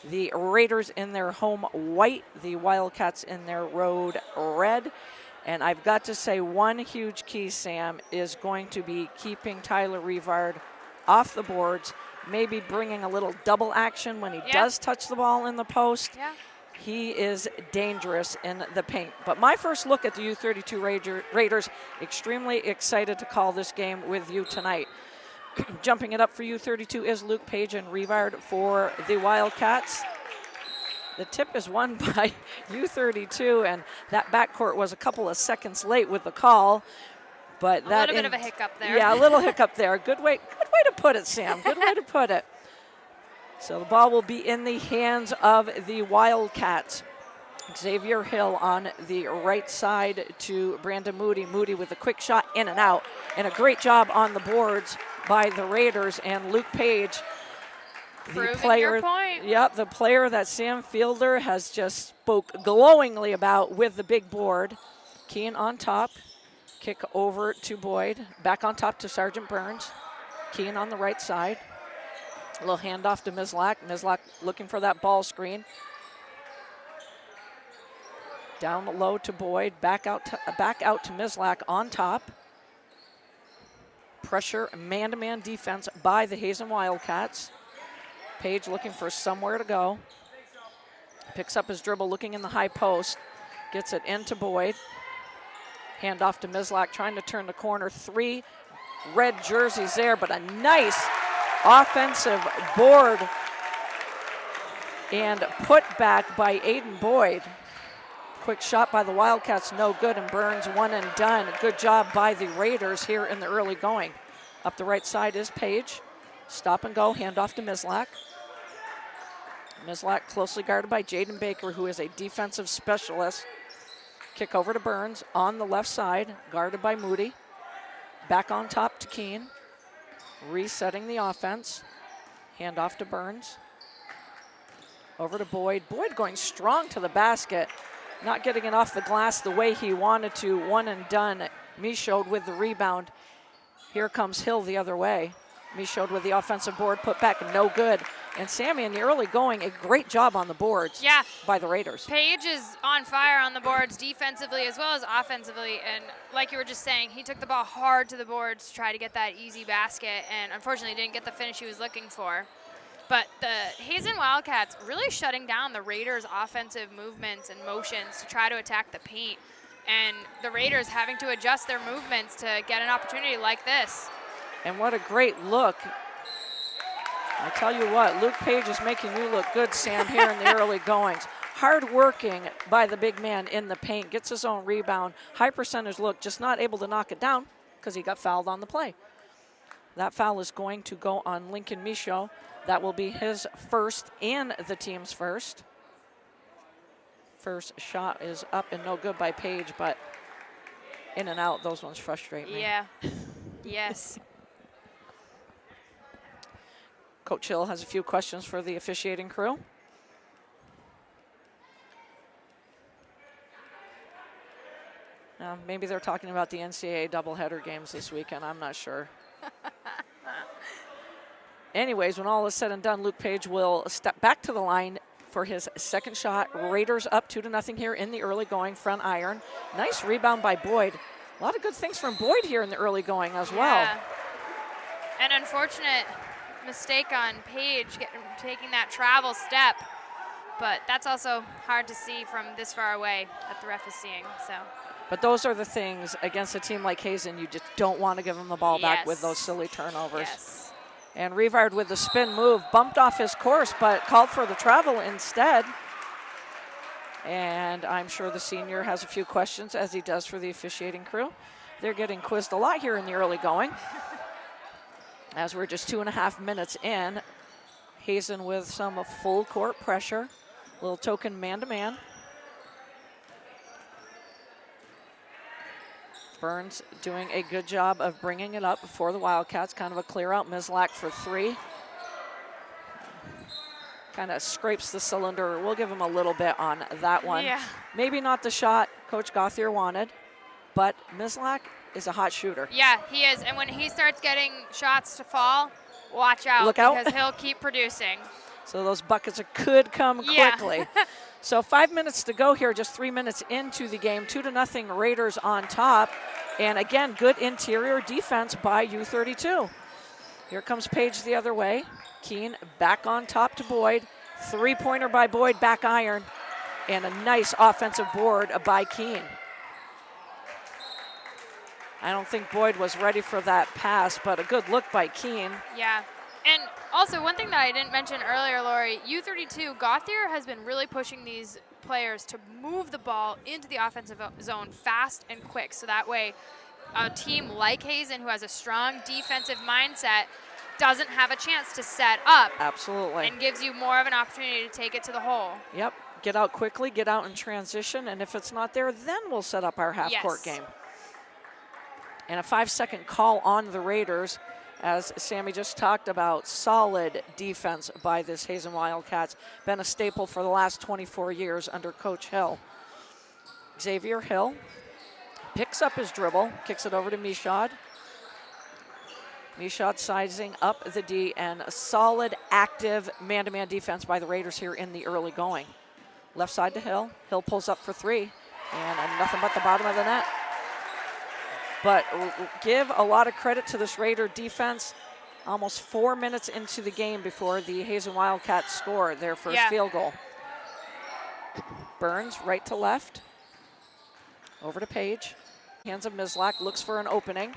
The Raiders in their home white, the Wildcats in their road red. And I've got to say, one huge key, Sam, is going to be keeping Tyler Rivard off the boards, maybe bringing a little double action when he does touch the ball in the post. Yeah. He is dangerous in the paint. But my first look at the U-32 Raiders, extremely excited to call this game with you tonight. Jumping it up for U-32 is Luke Page and Rivard for the Wildcats. The tip is won by U-32, and that backcourt was a couple of seconds late with the call. But a little bit of a hiccup there. Yeah, a little hiccup there. Good way to put it, Sam. Good way to put it. So the ball will be in the hands of the Wildcats. Xavier Hill on the right side to Brandon Moody. Moody with a quick shot in and out. And a great job on the boards by the Raiders. And Luke Page, the player, the player that Sam Fielder has just spoke glowingly about with the big board. Keane on top. Kick over to Boyd. Back on top to Sergeant Burns. Keane on the right side. A little handoff to Mislak. Mislak looking for that ball screen. Down low to Boyd. Back out to Mislak on top. Pressure, man-to-man defense by the Hazen Wildcats. Page looking for somewhere to go. Picks up his dribble, looking in the high post. Gets it into Boyd. Handoff to Mislak, trying to turn the corner. 3 red jerseys there, but a nice offensive board and put back by Aiden Boyd. Quick shot by the Wildcats, no good, and Burns one and done. Good job by the Raiders here in the early going. Up the right side is Page. Stop and go, handoff to Mislak. Mislak closely guarded by Jaden Baker, who is a defensive specialist. Kick over to Burns on the left side, guarded by Moody. Back on top to Keane. Resetting the offense. Handoff to Burns. Over to Boyd. Boyd going strong to the basket. Not getting it off the glass the way he wanted to. One and done. Michaud with the rebound. Here comes Hill the other way. Michaud with the offensive board, put back, no good. And Sammy in the early going, a great job on the boards by the Raiders. Page is on fire on the boards defensively as well as offensively. And like you were just saying, he took the ball hard to the boards to try to get that easy basket. And unfortunately didn't get the finish he was looking for. But the Hazen Wildcats really shutting down the Raiders' offensive movements and motions to try to attack the paint. And the Raiders having to adjust their movements to get an opportunity like this. And what a great look. I tell you what, Luke Page is making you look good, Sam, here in the early goings. Hard working by the big man in the paint, gets his own rebound. High percentage look, just not able to knock it down because he got fouled on the play. That foul is going to go on Lincoln Michaud. That will be his first and the team's first. First shot is up and no good by Page, but in and out, those ones frustrate me. Yeah, yes. Coach Hill has a few questions for the officiating crew. Maybe they're talking about the NCAA doubleheader games this weekend. I'm not sure. Anyways, when all is said and done, Luke Page will step back to the line for his second shot. Raiders up 2-0 here in the early going, front iron. Nice rebound by Boyd. A lot of good things from Boyd here in the early going as well. An unfortunate mistake on Page taking that travel step, but that's also hard to see from this far away that the ref is seeing. So. But those are the things against a team like Hazen, you just don't want to give them the ball back with those silly turnovers. Yes. And Rivard with the spin move, bumped off his course, but called for the travel instead. And I'm sure the senior has a few questions, as he does for the officiating crew. They're getting quizzed a lot here in the early going. As we're just 2.5 minutes in, Hazen with some full court pressure. Little token man-to-man. Burns doing a good job of bringing it up for the Wildcats. Kind of a clear out. Mislak for 3. Kind of scrapes the cylinder. We'll give him a little bit on that one. Yeah. Maybe not the shot Coach Gauthier wanted, but Mislak is a hot shooter. Yeah, he is. And when he starts getting shots to fall, watch out. Look out. Because he'll keep producing. So those buckets could come quickly. So 5 minutes to go here, just 3 minutes into the game. 2-0 Raiders on top. And again, good interior defense by U-32. Here comes Page the other way. Keene back on top to Boyd. Three-pointer by Boyd, back iron. And a nice offensive board by Keene. I don't think Boyd was ready for that pass, but a good look by Keene. Yeah. And also, one thing that I didn't mention earlier, Lori, U-32, Gauthier has been really pushing these players to move the ball into the offensive zone fast and quick. So that way, a team like Hazen, who has a strong defensive mindset, doesn't have a chance to set up. Absolutely. And gives you more of an opportunity to take it to the hole. Yep. Get out quickly, get out in transition, and if it's not there, then we'll set up our half-court game. And a 5-second call on the Raiders. As Sammy just talked about, solid defense by this Hazen Wildcats. Been a staple for the last 24 years under Coach Hill. Xavier Hill picks up his dribble, kicks it over to Michaud. Michaud sizing up the D, and a solid, active man-to-man defense by the Raiders here in the early going. Left side to Hill. Hill pulls up for three, and nothing but the bottom of the net. But give a lot of credit to this Raider defense. Almost 4 minutes into the game before the Hazen Wildcats score their first field goal. Burns right to left. Over to Page. Hands of Mislak, looks for an opening.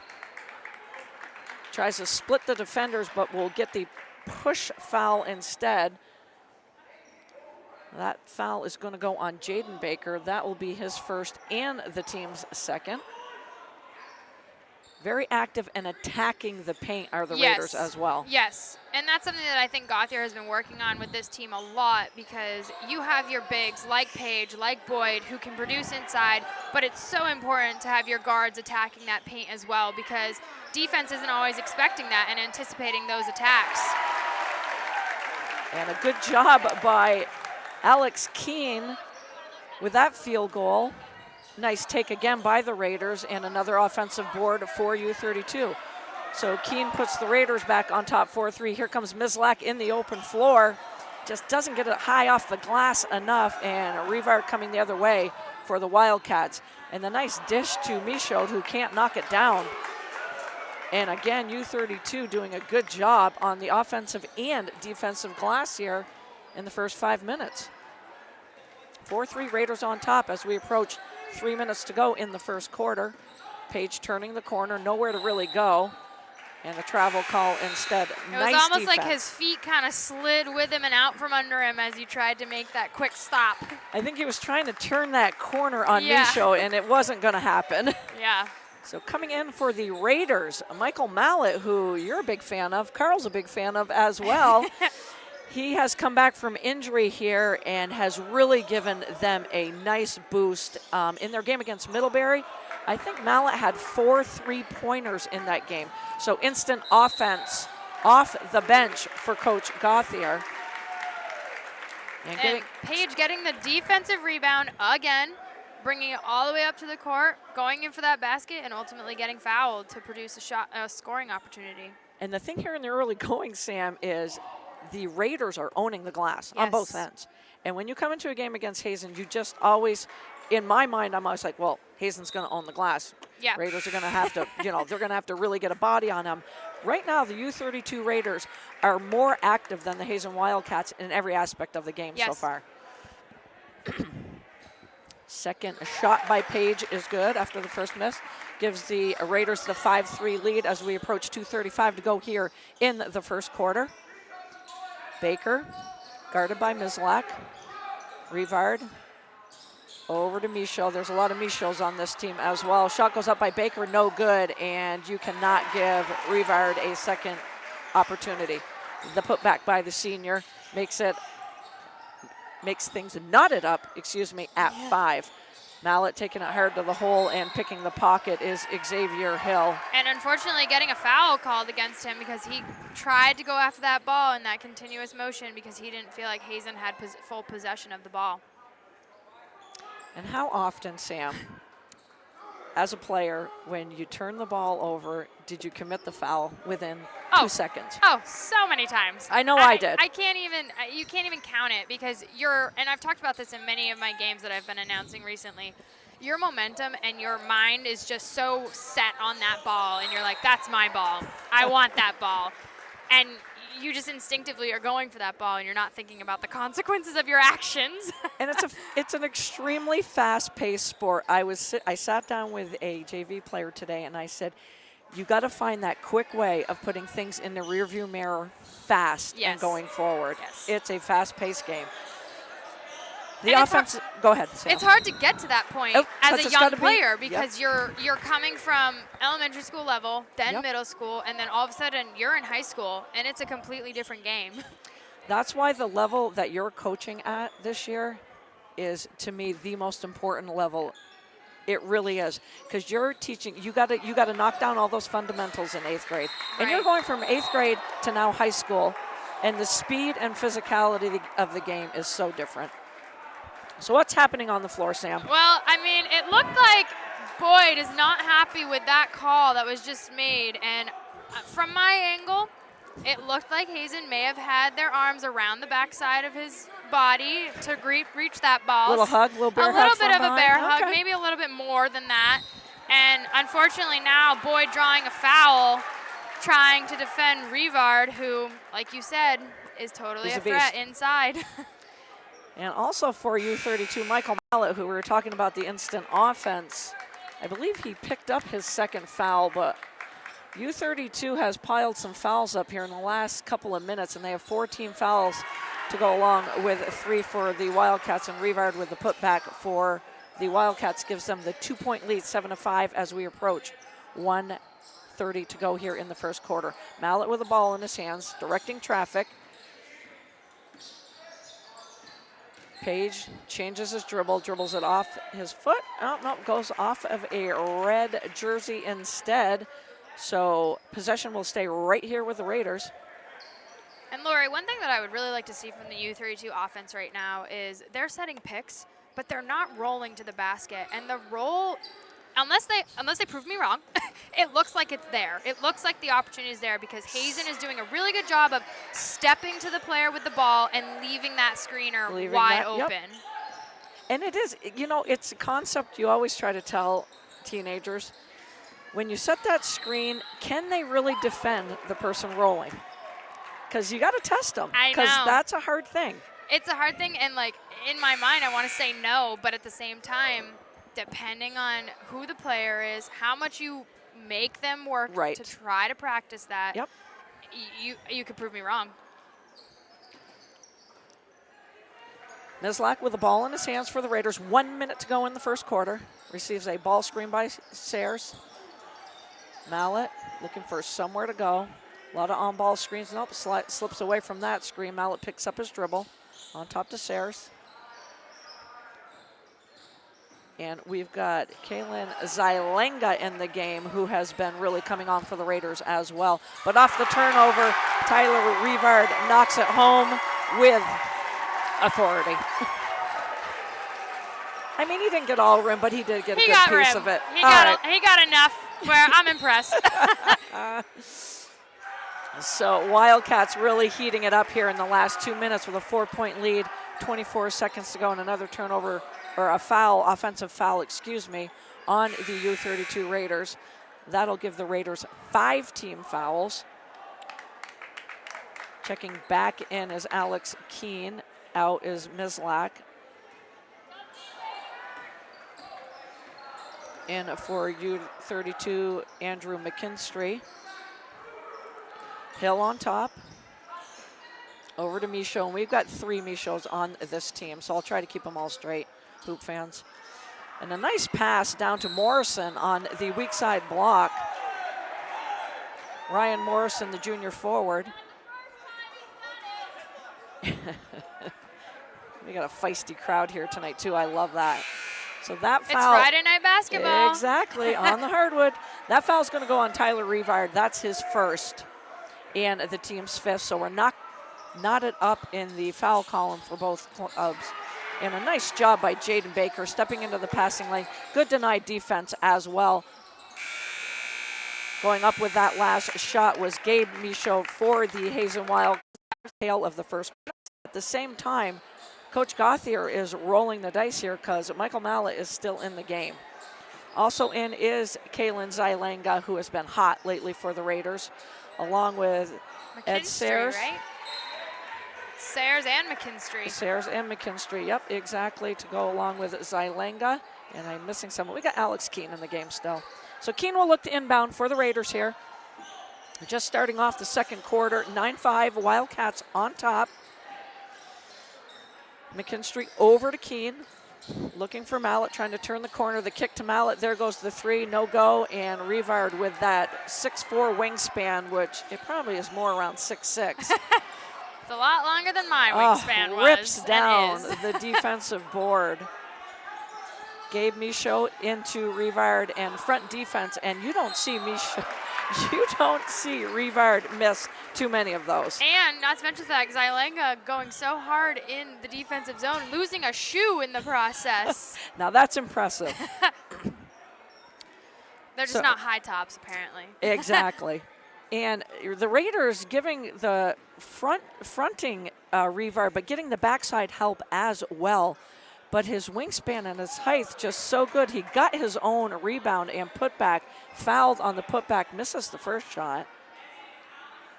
Tries to split the defenders, but will get the push foul instead. That foul is going to go on Jaden Baker. That will be his first and the team's second. Very active and attacking the paint are the Raiders as well. Yes, and that's something that I think Gauthier has been working on with this team a lot, because you have your bigs like Page, like Boyd, who can produce inside, but it's so important to have your guards attacking that paint as well, because defense isn't always expecting that and anticipating those attacks. And a good job by Alex Keene with that field goal. Nice take again by the Raiders, and another offensive board for U-32. So Keene puts the Raiders back on top 4-3. Here comes Mislak in the open floor. Just doesn't get it high off the glass enough, and Rivard coming the other way for the Wildcats. And the nice dish to Michaud, who can't knock it down. And again, U-32 doing a good job on the offensive and defensive glass here in the first 5 minutes. 4-3 Raiders on top as we approach 3 minutes to go in the first quarter. Page turning the corner, nowhere to really go. And a travel call instead. It was almost like his feet kind of slid with him and out from under him as he tried to make that quick stop. I think he was trying to turn that corner on Michaud, and it wasn't going to happen. Yeah. So coming in for the Raiders, Michael Mallett, who you're a big fan of, Carl's a big fan of as well. He has come back from injury here and has really given them a nice boost in their game against Middlebury. I think Mallett had 4 3-pointers in that game. So instant offense off the bench for Coach Gauthier. And Page getting the defensive rebound again, bringing it all the way up to the court, going in for that basket, and ultimately getting fouled to produce a scoring opportunity. And the thing here in the early going, Sam, is the Raiders are owning the glass on both ends. And when you come into a game against Hazen, you just always, in my mind, I'm always like, well, Hazen's going to own the glass. Yeah. Raiders are going to have to, they're going to have to really get a body on them. Right now, the U-32 Raiders are more active than the Hazen Wildcats in every aspect of the game so far. Second shot by Page is good after the first miss. Gives the Raiders the 5-3 lead as we approach 2:35 to go here in the first quarter. Baker, guarded by Mislak. Rivard, over to Michaud. There's a lot of Michauds on this team as well. Shot goes up by Baker, no good, and you cannot give Rivard a second opportunity. The putback by the senior makes things knotted up, at 5. Mallett taking it hard to the hole and picking the pocket is Xavier Hill. And unfortunately getting a foul called against him because he tried to go after that ball in that continuous motion because he didn't feel like Hazen had full possession of the ball. And how often, Sam, as a player, when you turn the ball over, did you commit the foul within 2 seconds. Oh, so many times. I know I did. I can't even, you can't even count it because and I've talked about this in many of my games that I've been announcing recently, your momentum and your mind is just so set on that ball and you're like, that's my ball. I want that ball. And you just instinctively are going for that ball and you're not thinking about the consequences of your actions. And it's an extremely fast-paced sport. I sat down with a JV player today and I said, you got to find that quick way of putting things in the rearview mirror fast and going forward. Yes. It's a fast-paced game. The offense, go ahead, Sam. It's hard to get to that point as a young player because you're coming from elementary school level, then middle school, and then all of a sudden you're in high school, and it's a completely different game. That's why the level that you're coaching at this year is, to me, the most important level. It really is, because you're teaching. You got to knock down all those fundamentals in 8th grade, and you're going from 8th grade to now high school, and the speed and physicality of the game is so different. So what's happening on the floor, Sam? Well, I mean, it looked like Boyd is not happy with that call that was just made, and from my angle, it looked like Hazen may have had their arms around the backside of his body to reach that ball. Little hug, little bear hug. A little bit of a bear hug, maybe a little bit more than that. And unfortunately now Boyd drawing a foul, trying to defend Rivard, who, like you said, is totally a threat inside. And also for U-32, Michaud, who we were talking about the instant offense, I believe he picked up his second foul, but U-32 has piled some fouls up here in the last couple of minutes, and they have 14 fouls to go along with 3 for the Wildcats, and Rivard with the putback for the Wildcats gives them the 2-point lead, 7-5 as we approach 1:30 to go here in the first quarter. Mallett with the ball in his hands, directing traffic. Page changes his dribbles it off his foot. Oh, no, goes off of a red jersey instead. So possession will stay right here with the Raiders. And Lori, one thing that I would really like to see from the U-32 offense right now is they're setting picks, but they're not rolling to the basket. And the roll, unless they prove me wrong, it looks like it's there. It looks like the opportunity is there because Hazen is doing a really good job of stepping to the player with the ball and leaving that screener wide open. Yep. And it is, it's a concept you always try to tell teenagers. When you set that screen, can they really defend the person rolling? Because you got to test them. Because that's a hard thing. It's a hard thing, and like in my mind, I want to say no, but at the same time, depending on who the player is, how much you make them work to try to practice that, you could prove me wrong. Mislak with the ball in his hands for the Raiders. 1 minute to go in the first quarter. Receives a ball screen by Sayers. Mallett looking for somewhere to go. A lot of on-ball screens. Nope, slips away from that screen. Mallett picks up his dribble. On top to Sayers. And we've got Kaylin Zylenga in the game, who has been really coming on for the Raiders as well. But off the turnover, Tyler Rivard knocks it home with authority. I mean, he didn't get all rim, but he did get a good piece of it. He got enough where I'm impressed. So Wildcats really heating it up here in the last 2 minutes with a 4-point lead, 24 seconds to go, and another turnover, or a foul, offensive foul, on the U-32 Raiders. That'll give the Raiders 5 team fouls. Checking back in is Alex Keene. Out is Mislak. In for U-32, Andrew McKinstry. Hill on top. Over to Michaud. And we've got 3 Michauds on this team, so I'll try to keep them all straight, Hoop fans. And a nice pass down to Morrison on the weak side block. Ryan Morrison, the junior forward. We got a feisty crowd here tonight, too. I love that. So that foul. It's Friday night basketball. Exactly, on the hardwood. That foul's going to go on Tyler Rivard. That's his first and the team's 5th. So we're knotted up in the foul column for both clubs. And a nice job by Jaden Baker stepping into the passing lane. Good denied defense as well. Going up with that last shot was Gabe Michaud for the Hazen Wild, tail of the first. At the same time, Coach Gauthier is rolling the dice here because Michael Mallet is still in the game. Also in is Kaylin Zylanga, who has been hot lately for the Raiders, along with Ed Sayers. Right? Sayers and McKinstry. Sayers and McKinstry, yep, exactly, to go along with Zylanga. And I'm missing someone. We got Alex Keene in the game still. So Keene will look to inbound for the Raiders here. Just starting off the second quarter, 9-5, Wildcats on top. McKinstry over to Keene, looking for Mallet, trying to turn the corner. The kick to Mallet, there goes the three, no go. And Rivard with that 6'4" wingspan, which it probably is more around 6'6". It's a lot longer than my wingspan was. Rips down the defensive board. Gabe Michaud into Rivard and front defense, and you don't see Rivard miss too many of those. And not to mention that Zylanga going so hard in the defensive zone, losing a shoe in the process. Now that's impressive. They're just not high tops, apparently. Exactly. And the Raiders giving the fronting Rivard, but getting the backside help as well. But his wingspan and his height just so good. He got his own rebound and putback, fouled on the putback, misses the first shot.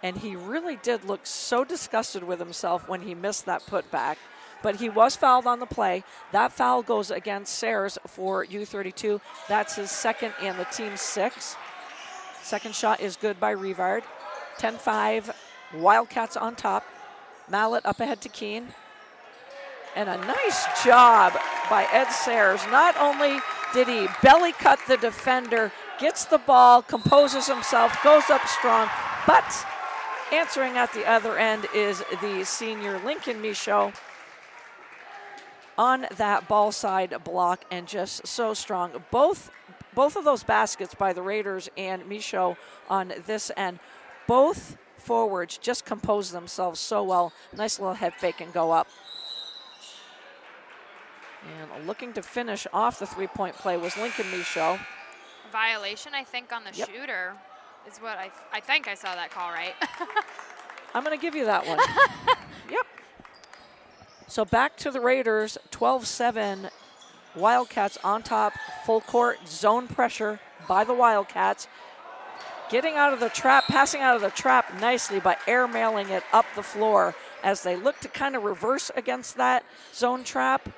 And he really did look so disgusted with himself when he missed that putback. But he was fouled on the play. That foul goes against Sayers for U-32. That's his second and the team's 6th. Second shot is good by Rivard. 10-5, Wildcats on top. Mallet up ahead to Keene. And a nice job by Ed Sayers. Not only did he belly cut the defender, gets the ball, composes himself, goes up strong, but answering at the other end is the senior Lincoln Michaud on that ball side block, and just so strong. Both of those baskets by the Raiders and Michaud on this end, both forwards just compose themselves so well. Nice little head fake and go up. And looking to finish off the three-point play was Lincoln Michaud. Violation, I think, on the shooter is what I think I saw that call right. I'm going to give you that one. Yep. So back to the Raiders, 12-7. Wildcats on top, full court, zone pressure by the Wildcats. Getting out of the trap, passing out of the trap nicely by airmailing it up the floor as they look to kind of reverse against that zone trap.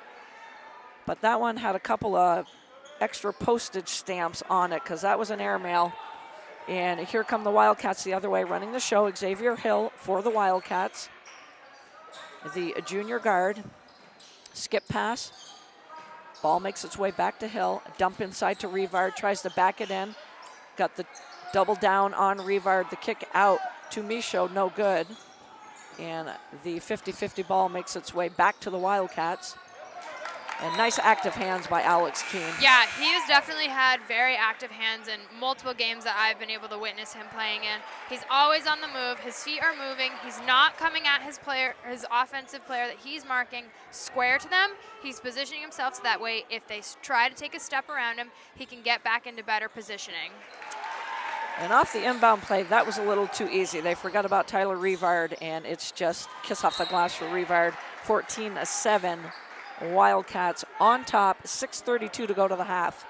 But that one had a couple of extra postage stamps on it because that was an airmail. And here come the Wildcats the other way, running the show. Xavier Hill for the Wildcats. The junior guard. Skip pass. Ball makes its way back to Hill. Dump inside to Rivard. Tries to back it in. Got the double down on Rivard. The kick out to Michaud. No good. And the 50-50 ball makes its way back to the Wildcats. And nice active hands by Alex Keene. Yeah, he has definitely had very active hands in multiple games that I've been able to witness him playing in. He's always on the move. His feet are moving. He's not coming at his offensive player that he's marking square to them. He's positioning himself so that way if they try to take a step around him, he can get back into better positioning. And off the inbound play, that was a little too easy. They forgot about Tyler Rivard, and it's just kiss off the glass for Rivard. 14-7. Wildcats on top, 6:32 to go to the half.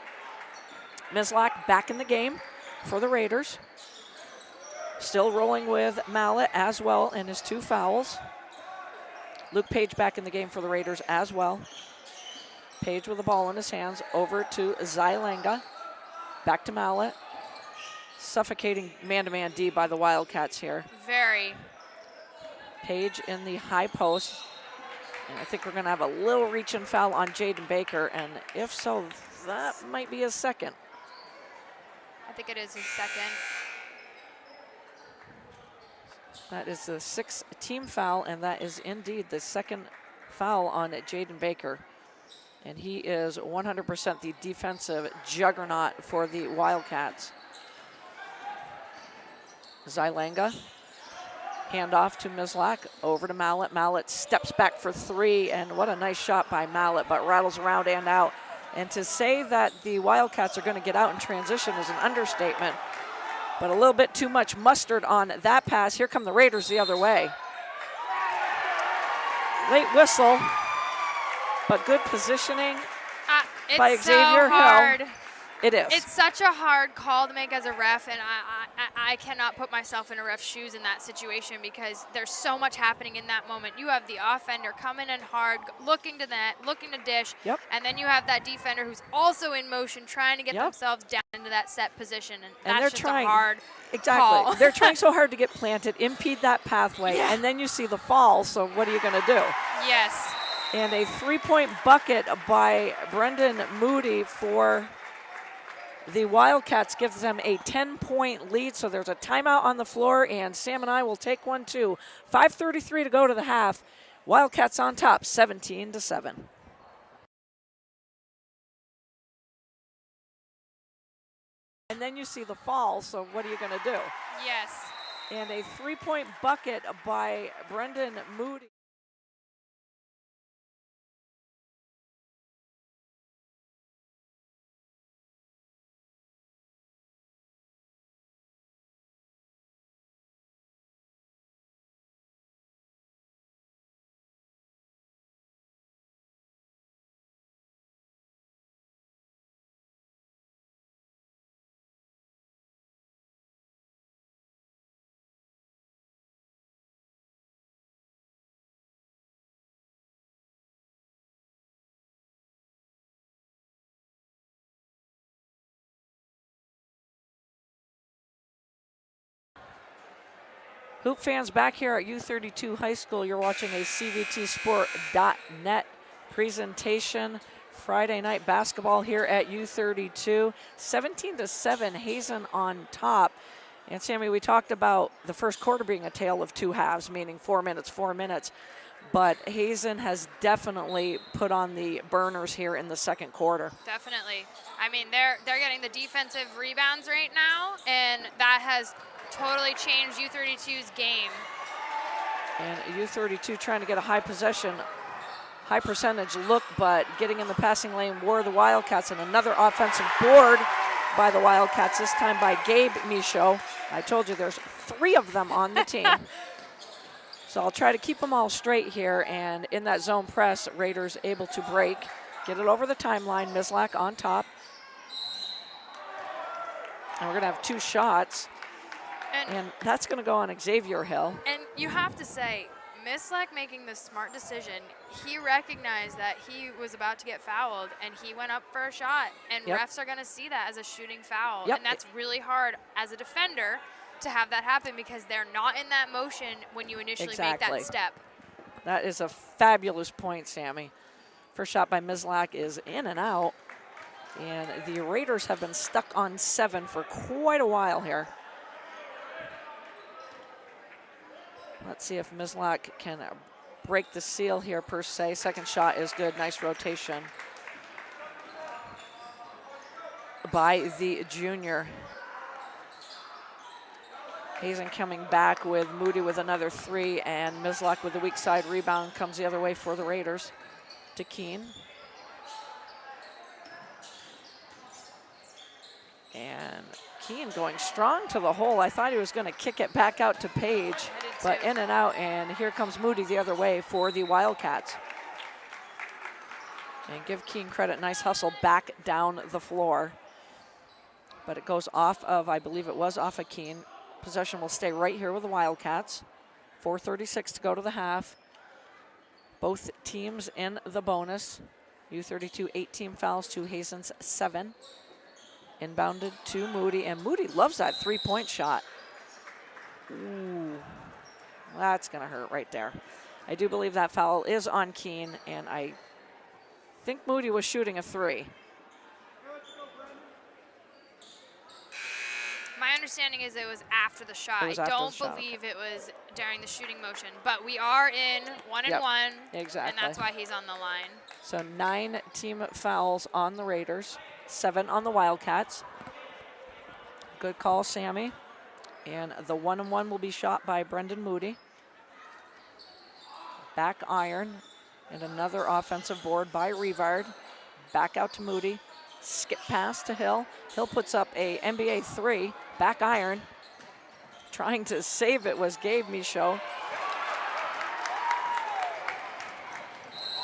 Mislak back in the game for the Raiders. Still rolling with Mallet as well in his 2 fouls. Luke Page back in the game for the Raiders as well. Page with the ball in his hands, over to Zylanga. Back to Mallet. Suffocating man-to-man D by the Wildcats here. Very. Page in the high post. And I think we're going to have a little reach and foul on Jaden Baker, and if so, that might be his second. I think it is his second. That is the 6th team foul, and that is indeed the second foul on Jaden Baker. And he is 100% the defensive juggernaut for the Wildcats. Zylanga. Handoff to Mislak, over to Mallet. Mallet steps back for 3, and what a nice shot by Mallet, but rattles around and out. And to say that the Wildcats are going to get out in transition is an understatement. But a little bit too much mustard on that pass. Here come the Raiders the other way. Late whistle, but good positioning by It's Xavier so hard. Hill. It is. It's such a hard call to make as a ref, and I cannot put myself in a ref's shoes in that situation because there's so much happening in that moment. You have the offender coming in hard, looking to net, looking to dish, Yep. and then you have that defender who's also in motion trying to get Yep. themselves down into that set position, and And that's they're just trying, a hard exactly. call. They're trying so hard to get planted, impede that pathway, and then you see the fall, so what are you going to do? Yes. And a three-point bucket by Brendan Moody for the Wildcats gives them a 10-point lead, so there's a timeout on the floor, and Sam and I will take one too. 5:33 to go to the half. Wildcats on top, 17-7. And then you see the fall, so what are you going to do? Yes. And a three-point bucket by Brendan Moody. Hoop fans, back here at U-32 High School, you're watching a CVTsport.net presentation. Friday night basketball here at U-32. 17-7, Hazen on top. And Sammy, we talked about the first quarter being a tale of two halves, meaning 4 minutes, 4 minutes. But Hazen has definitely put on the burners here in the second quarter. Definitely. I mean, they're getting the defensive rebounds right now, and that has totally changed U-32's game. And U-32 trying to get a high possession, high percentage look, but getting in the passing lane were the Wildcats, and another offensive board by the Wildcats, this time by Gabe Michaud. I told you there's 3 of them on the team. So I'll try to keep them all straight here, and in that zone press, Raiders able to break, get it over the timeline. Mislak on top. And we're gonna have 2 shots, and that's gonna go on Xavier Hill. And you have to say, Mislak making the smart decision, he recognized that he was about to get fouled, and he went up for a shot, and refs are gonna see that as a shooting foul. And that's really hard as a defender to have that happen because they're not in that motion when you initially make that step. That is a fabulous point, Sammy. First shot by Mislak is in and out. And the Raiders have been stuck on 7 for quite a while here. Let's see if Mislak can break the seal here per se. Second shot is good, nice rotation by the junior. Hazen coming back with Moody with another 3, and Mislak with the weak side rebound comes the other way for the Raiders to Keene. And Keene going strong to the hole. I thought he was going to kick it back out to Page, but in and out, and here comes Moody the other way for the Wildcats. And give Keene credit, nice hustle back down the floor. But it goes off of, I believe it was off of Keene. Possession will stay right here with the Wildcats. 4:36 to go to the half. Both teams in the bonus. U-32 8 team fouls to Hazen's 7. Inbounded to Moody, and Moody loves that 3-point shot. Ooh, that's gonna hurt right there. I do believe that foul is on Keene, and I think Moody was shooting a 3. My understanding is it was after the shot. I don't believe it was during the shooting motion, but we are in 1-1. Exactly. And that's why he's on the line. So 9 team fouls on the Raiders, 7 on the Wildcats. Good call, Sammy. And the 1-1 will be shot by Brendan Moody. Back iron, and another offensive board by Rivard. Back out to Moody. skip pass to Hill. Hill puts up a NBA 3, back iron. Trying to save it was Gabe Michaud.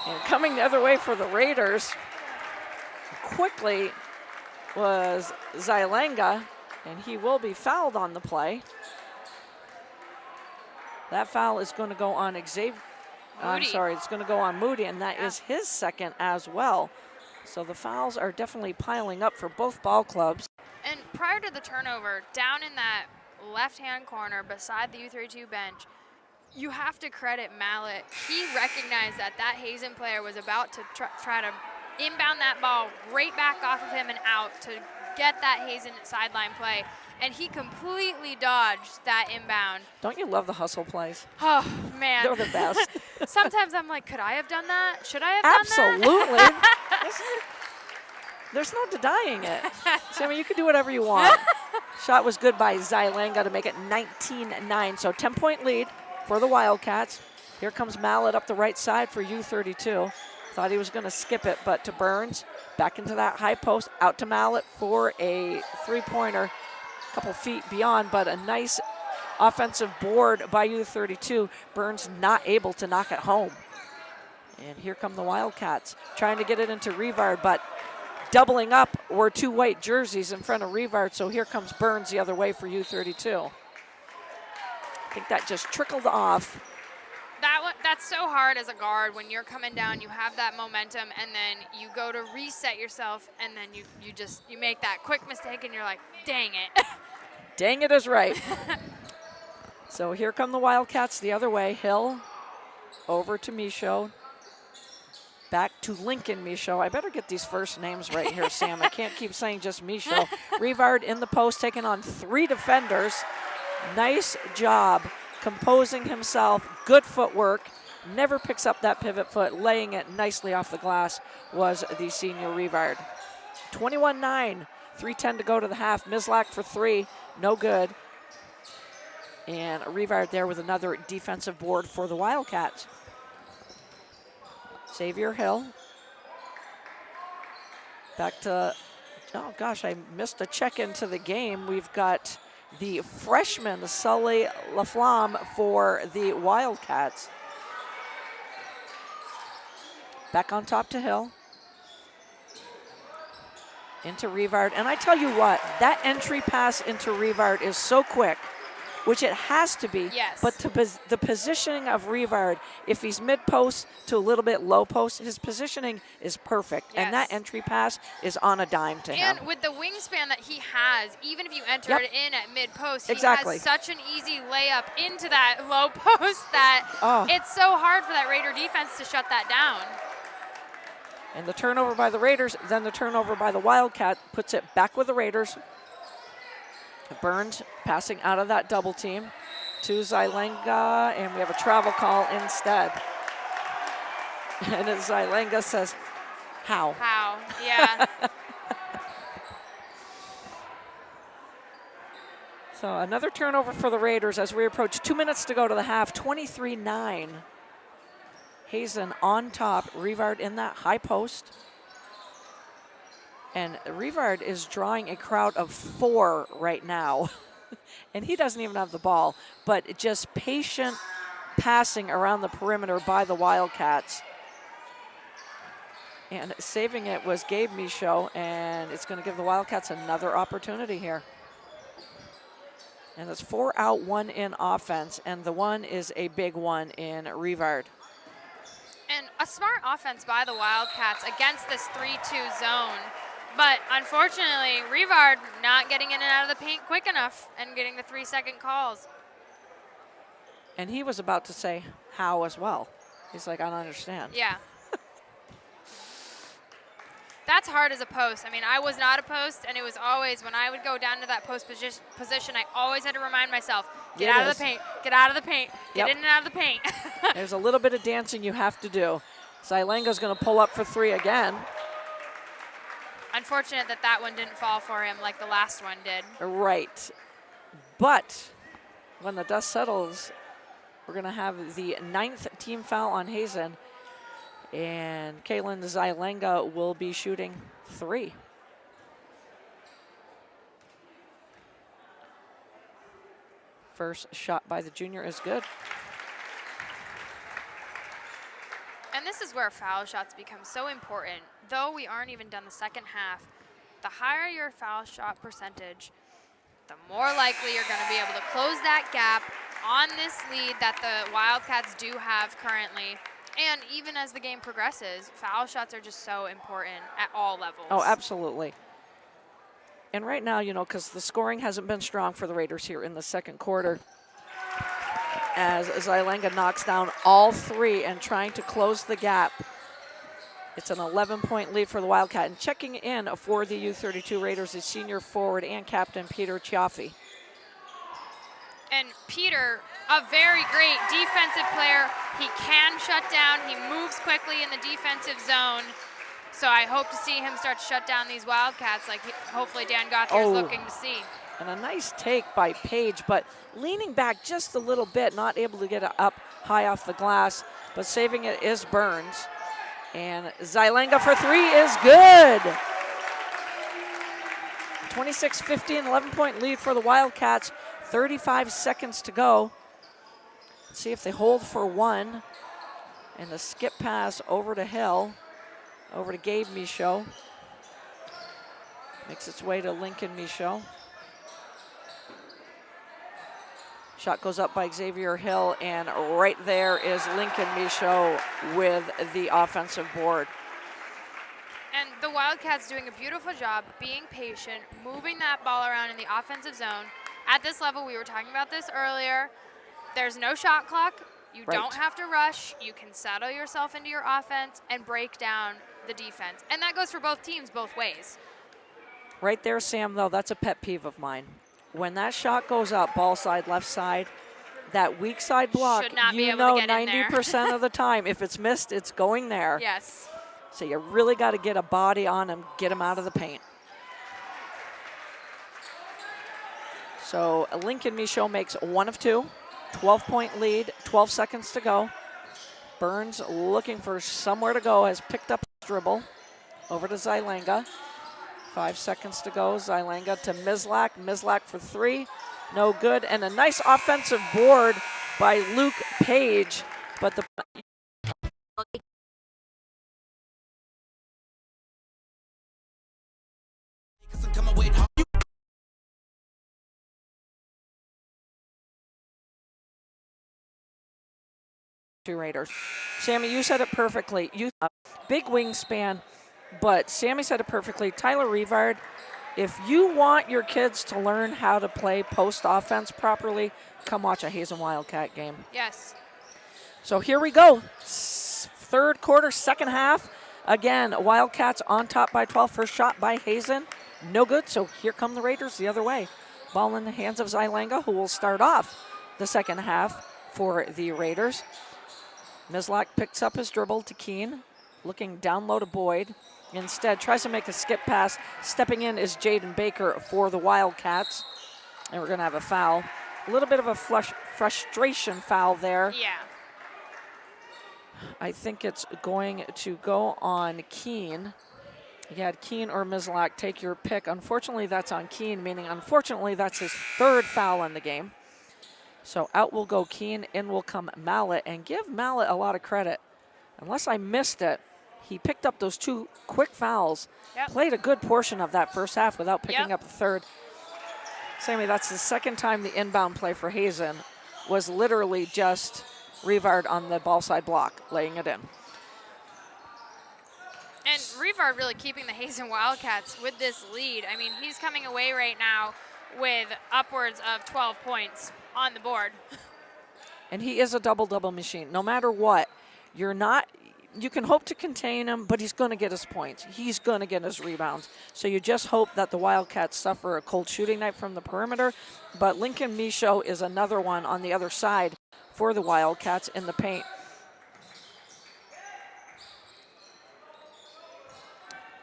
And coming the other way for the Raiders quickly was Zylenga, and he will be fouled on the play. That foul is going to go on Xavier. I'm sorry, it's going to go on Moody, and that is his second as well. So the fouls are definitely piling up for both ball clubs. And prior to the turnover, down in that left-hand corner beside the U-32 bench, you have to credit Mallet. He recognized that that Hazen player was about to try to inbound that ball right back off of him and out to get that Hazen sideline play, and he completely dodged that inbound. Don't you love the hustle plays? Oh, man. They're the best. Sometimes I'm like, could I have done that? Should I have done that? Absolutely. There's no denying it. Sammy, you can do whatever you want. Shot was good by Zylenga to make it 19-9. So 10-point lead for the Wildcats. Here comes Mallet up the right side for U-32. Thought he was going to skip it, but to Burns. Back into that high post, out to Mallet for a three-pointer, a couple feet beyond, but a nice offensive board by U-32. Burns not able to knock it home. And here come the Wildcats, trying to get it into Rivard, but doubling up were two white jerseys in front of Rivard, so here comes Burns the other way for U-32. I think that just trickled off. That's so hard as a guard when you're coming down, you have that momentum, and then you go to reset yourself, and then you make that quick mistake, and you're like, dang it. Dang it is right. So here come the Wildcats the other way. Hill over to Michaud. Back to Lincoln Michaud. I better get these first names right here, Sam. I can't keep saying just Michaud. Rivard in the post, taking on three defenders. Nice job composing himself. Good footwork. Never picks up that pivot foot. Laying it nicely off the glass was the senior Rivard. 21-9. 3:10 to go to the half. Mislak for three. No good. And Rivard there with another defensive board for the Wildcats. Xavier Hill. Back to, oh gosh, I missed a check into the game. We've got the freshman, Sully Laflamme, for the Wildcats. Back on top to Hill. Into Rivard. And I tell you what, that entry pass into Rivard is so quick, which it has to be. Yes. But the positioning of Rivard, if he's mid-post to a little bit low post, his positioning is perfect. Yes. And that entry pass is on a dime to him. And with the wingspan that he has, even if you enter it in at mid-post, exactly. He has such an easy layup into that low post that it's so hard for that Raider defense to shut that down. And the turnover by the Raiders, then the turnover by the Wildcat puts it back with the Raiders. Burns passing out of that double team to Zylenga, and we have a travel call instead. And as Zylenga says, how? How, yeah. So another turnover for the Raiders as we approach 2 minutes to go to the half, 23-9. Hazen on top, Rivard in that high post. And Rivard is drawing a crowd of 4 right now. And he doesn't even have the ball, but just patient passing around the perimeter by the Wildcats. And saving it was Gabe Michaud, and it's going to give the Wildcats another opportunity here. And it's 4 out, 1 in offense, and the one is a big one in Rivard. And a smart offense by the Wildcats against this 3-2 zone. But unfortunately, Rivard not getting in and out of the paint quick enough and getting the 3-second calls. And he was about to say how as well. He's like, I don't understand. Yeah. That's hard as a post. I mean, I was not a post, and it was always, when I would go down to that post position, I always had to remind myself, get out of the paint, get out of the paint, get in and out of the paint. There's a little bit of dancing you have to do. Zylenga's going to pull up for 3 again. Unfortunate that that one didn't fall for him like the last one did. Right. But when the dust settles, we're going to have the 9th team foul on Hazen. And Kaylin Zylenga will be shooting 3. First shot by the junior is good. And this is where foul shots become so important. Though we aren't even done the second half, the higher your foul shot percentage, the more likely you're going to be able to close that gap on this lead that the Wildcats do have currently. And even as the game progresses, foul shots are just so important at all levels. Oh, absolutely. And right now, you know, because the scoring hasn't been strong for the Raiders here in the second quarter, as Zylenga knocks down all three and trying to close the gap. It's an 11-point lead for the Wildcat. And checking in for the U-32 Raiders is senior forward and captain Peter Chiaffi. And Peter, a very great defensive player. He can shut down. He moves quickly in the defensive zone. So I hope to see him start to shut down these Wildcats like hopefully Dan Gauthier is looking to see. And a nice take by Page, but leaning back just a little bit, not able to get it up high off the glass, but saving it is Burns. And Zylenga for three is good. 26-15, 11-point lead for the Wildcats. 35 seconds to go. Let's see if they hold for one. And the skip pass over to Hill, over to Gabe Michaud. Makes its way to Lincoln Michaud. Shot goes up by Xavier Hill, and right there is Lincoln Michaud with the offensive board. And the Wildcats doing a beautiful job being patient, moving that ball around in the offensive zone. At this level, we were talking about this earlier, there's no shot clock. You don't have to rush. You can settle yourself into your offense and break down the defense. And that goes for both teams both ways. Right there, Sam, though, that's a pet peeve of mine. When that shot goes up, ball side, left side, that weak side block, you know 90% of the time, if it's missed, it's going there. Yes. So you really got to get a body on him, get him out of the paint. So Lincoln Michaud makes one of two. 12-point lead, 12 seconds to go. Burns looking for somewhere to go, has picked up his dribble. Over to Zylenga. 5 seconds to go. Zylenga to Mislak. Mislak for three. No good. And a nice offensive board by Luke Page. But the Raiders. Sammy, you said it perfectly. You big wingspan, but Sammy said it perfectly. Tyler Rivard, if you want your kids to learn how to play post offense properly, come watch a Hazen Wildcat game. Yes. So here we go. Third quarter, second half. Again, Wildcats on top by 12. First shot by Hazen. No good. So here come the Raiders the other way. Ball in the hands of Zylenga, who will start off the second half for the Raiders. Mislak picks up his dribble to Keene, looking down low to Boyd. Instead, tries to make a skip pass. Stepping in is Jaden Baker for the Wildcats. And we're going to have a foul. A little bit of a frustration foul there. Yeah. I think it's going to go on Keene. You had Keene or Mislak, take your pick. Unfortunately, that's on Keene, meaning unfortunately that's his third foul in the game. So out will go Keene, in will come Mallet, and give Mallet a lot of credit. Unless I missed it, he picked up those two quick fouls, played a good portion of that first half without picking up the third. Sammy, that's the second time the inbound play for Hazen was literally just Rivard on the ball side block, laying it in. And Rivard really keeping the Hazen Wildcats with this lead. I mean, he's coming away right now with upwards of 12 points on the board. And he is a double-double machine. No matter what, you can hope to contain him, but he's going to get his points. He's going to get his rebounds. So you just hope that the Wildcats suffer a cold shooting night from the perimeter. But Lincoln Michaud is another one on the other side for the Wildcats in the paint.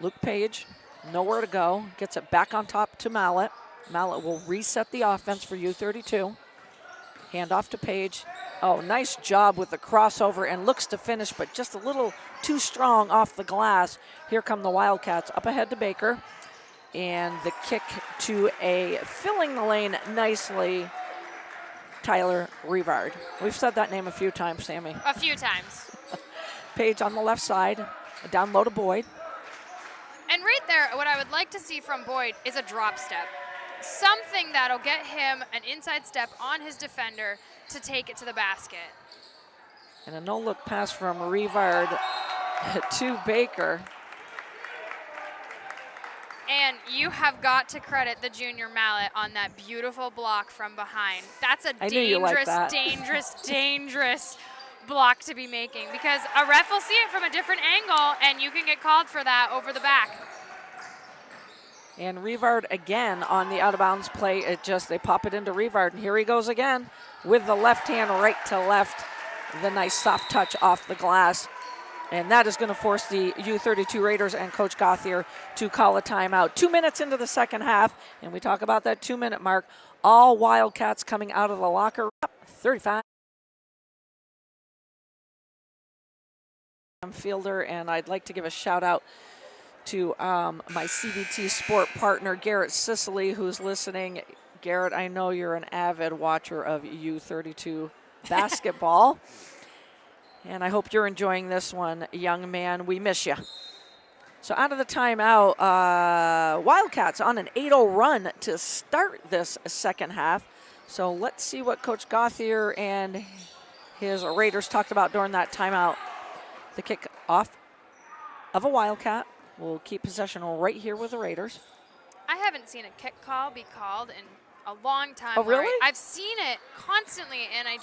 Luke Page, nowhere to go. Gets it back on top to Mallet. Mallet will reset the offense for U-32. Hand off to Page. Oh, nice job with the crossover and looks to finish, but just a little too strong off the glass. Here come the Wildcats up ahead to Baker. And the kick to filling the lane nicely Tyler Rivard. We've said that name a few times, Sammy. A few times. Paige on the left side, down low to Boyd. And right there, what I would like to see from Boyd is a drop step. Something that'll get him an inside step on his defender to take it to the basket. And a no-look pass from Rivard to Baker. And you have got to credit the junior Mallet on that beautiful block from behind. That's a dangerous block to be making, because a ref will see it from a different angle and you can get called for that over the back. And Rivard again on the out of bounds play. They pop it into Rivard, and here he goes again with the left hand right to left. The nice soft touch off the glass. And that is going to force the U-32 Raiders and Coach Gauthier to call a timeout. 2 minutes into the second half, and we talk about that 2-minute mark. All Wildcats coming out of the locker room. 35. Fielder, and I'd like to give a shout out to my CVT sport partner, Garrett Sicily, who's listening. Garrett, I know you're an avid watcher of U-32 basketball. And I hope you're enjoying this one, young man. We miss you. So out of the timeout, Wildcats on an 8-0 run to start this second half. So let's see what Coach Gauthier and his Raiders talked about during that timeout. The kick off of a Wildcat will keep possession right here with the Raiders. I haven't seen a kick call be called in a long time. Oh, really? I've seen it constantly, and I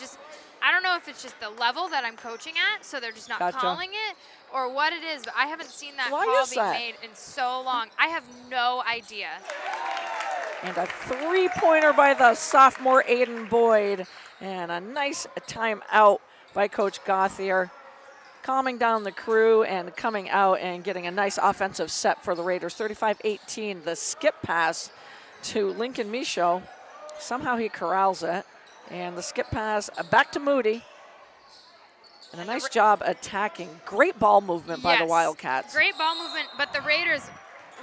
don't know if it's just the level that I'm coaching at, so they're just not calling it, or what it is, but I haven't seen that call being made in so long. I have no idea. And a three-pointer by the sophomore Aiden Boyd, and a nice timeout by Coach Gauthier, calming down the crew and coming out and getting a nice offensive set for the Raiders. 35-18, the skip pass to Lincoln Michaud. Somehow he corrals it. And the skip pass back to Moody. And a nice job attacking. Great ball movement by the Wildcats. Great ball movement, but the Raiders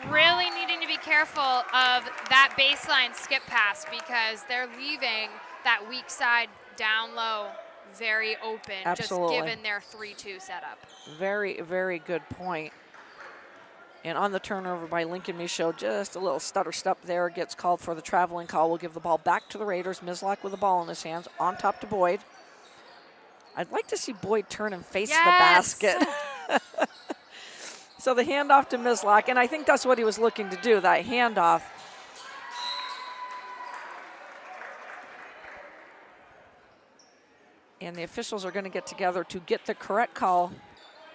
really needing to be careful of that baseline skip pass, because they're leaving that weak side down low very open, Absolutely. Just given their 3-2 setup. Very, very good point. And on the turnover by Lincoln Michaud, just a little stutter step there, gets called for the traveling call. We'll give the ball back to the Raiders. Mislak with the ball in his hands, on top to Boyd. I'd like to see Boyd turn and face the basket. So the handoff to Mislak, and I think that's what he was looking to do, that handoff. And the officials are going to get together to get the correct call.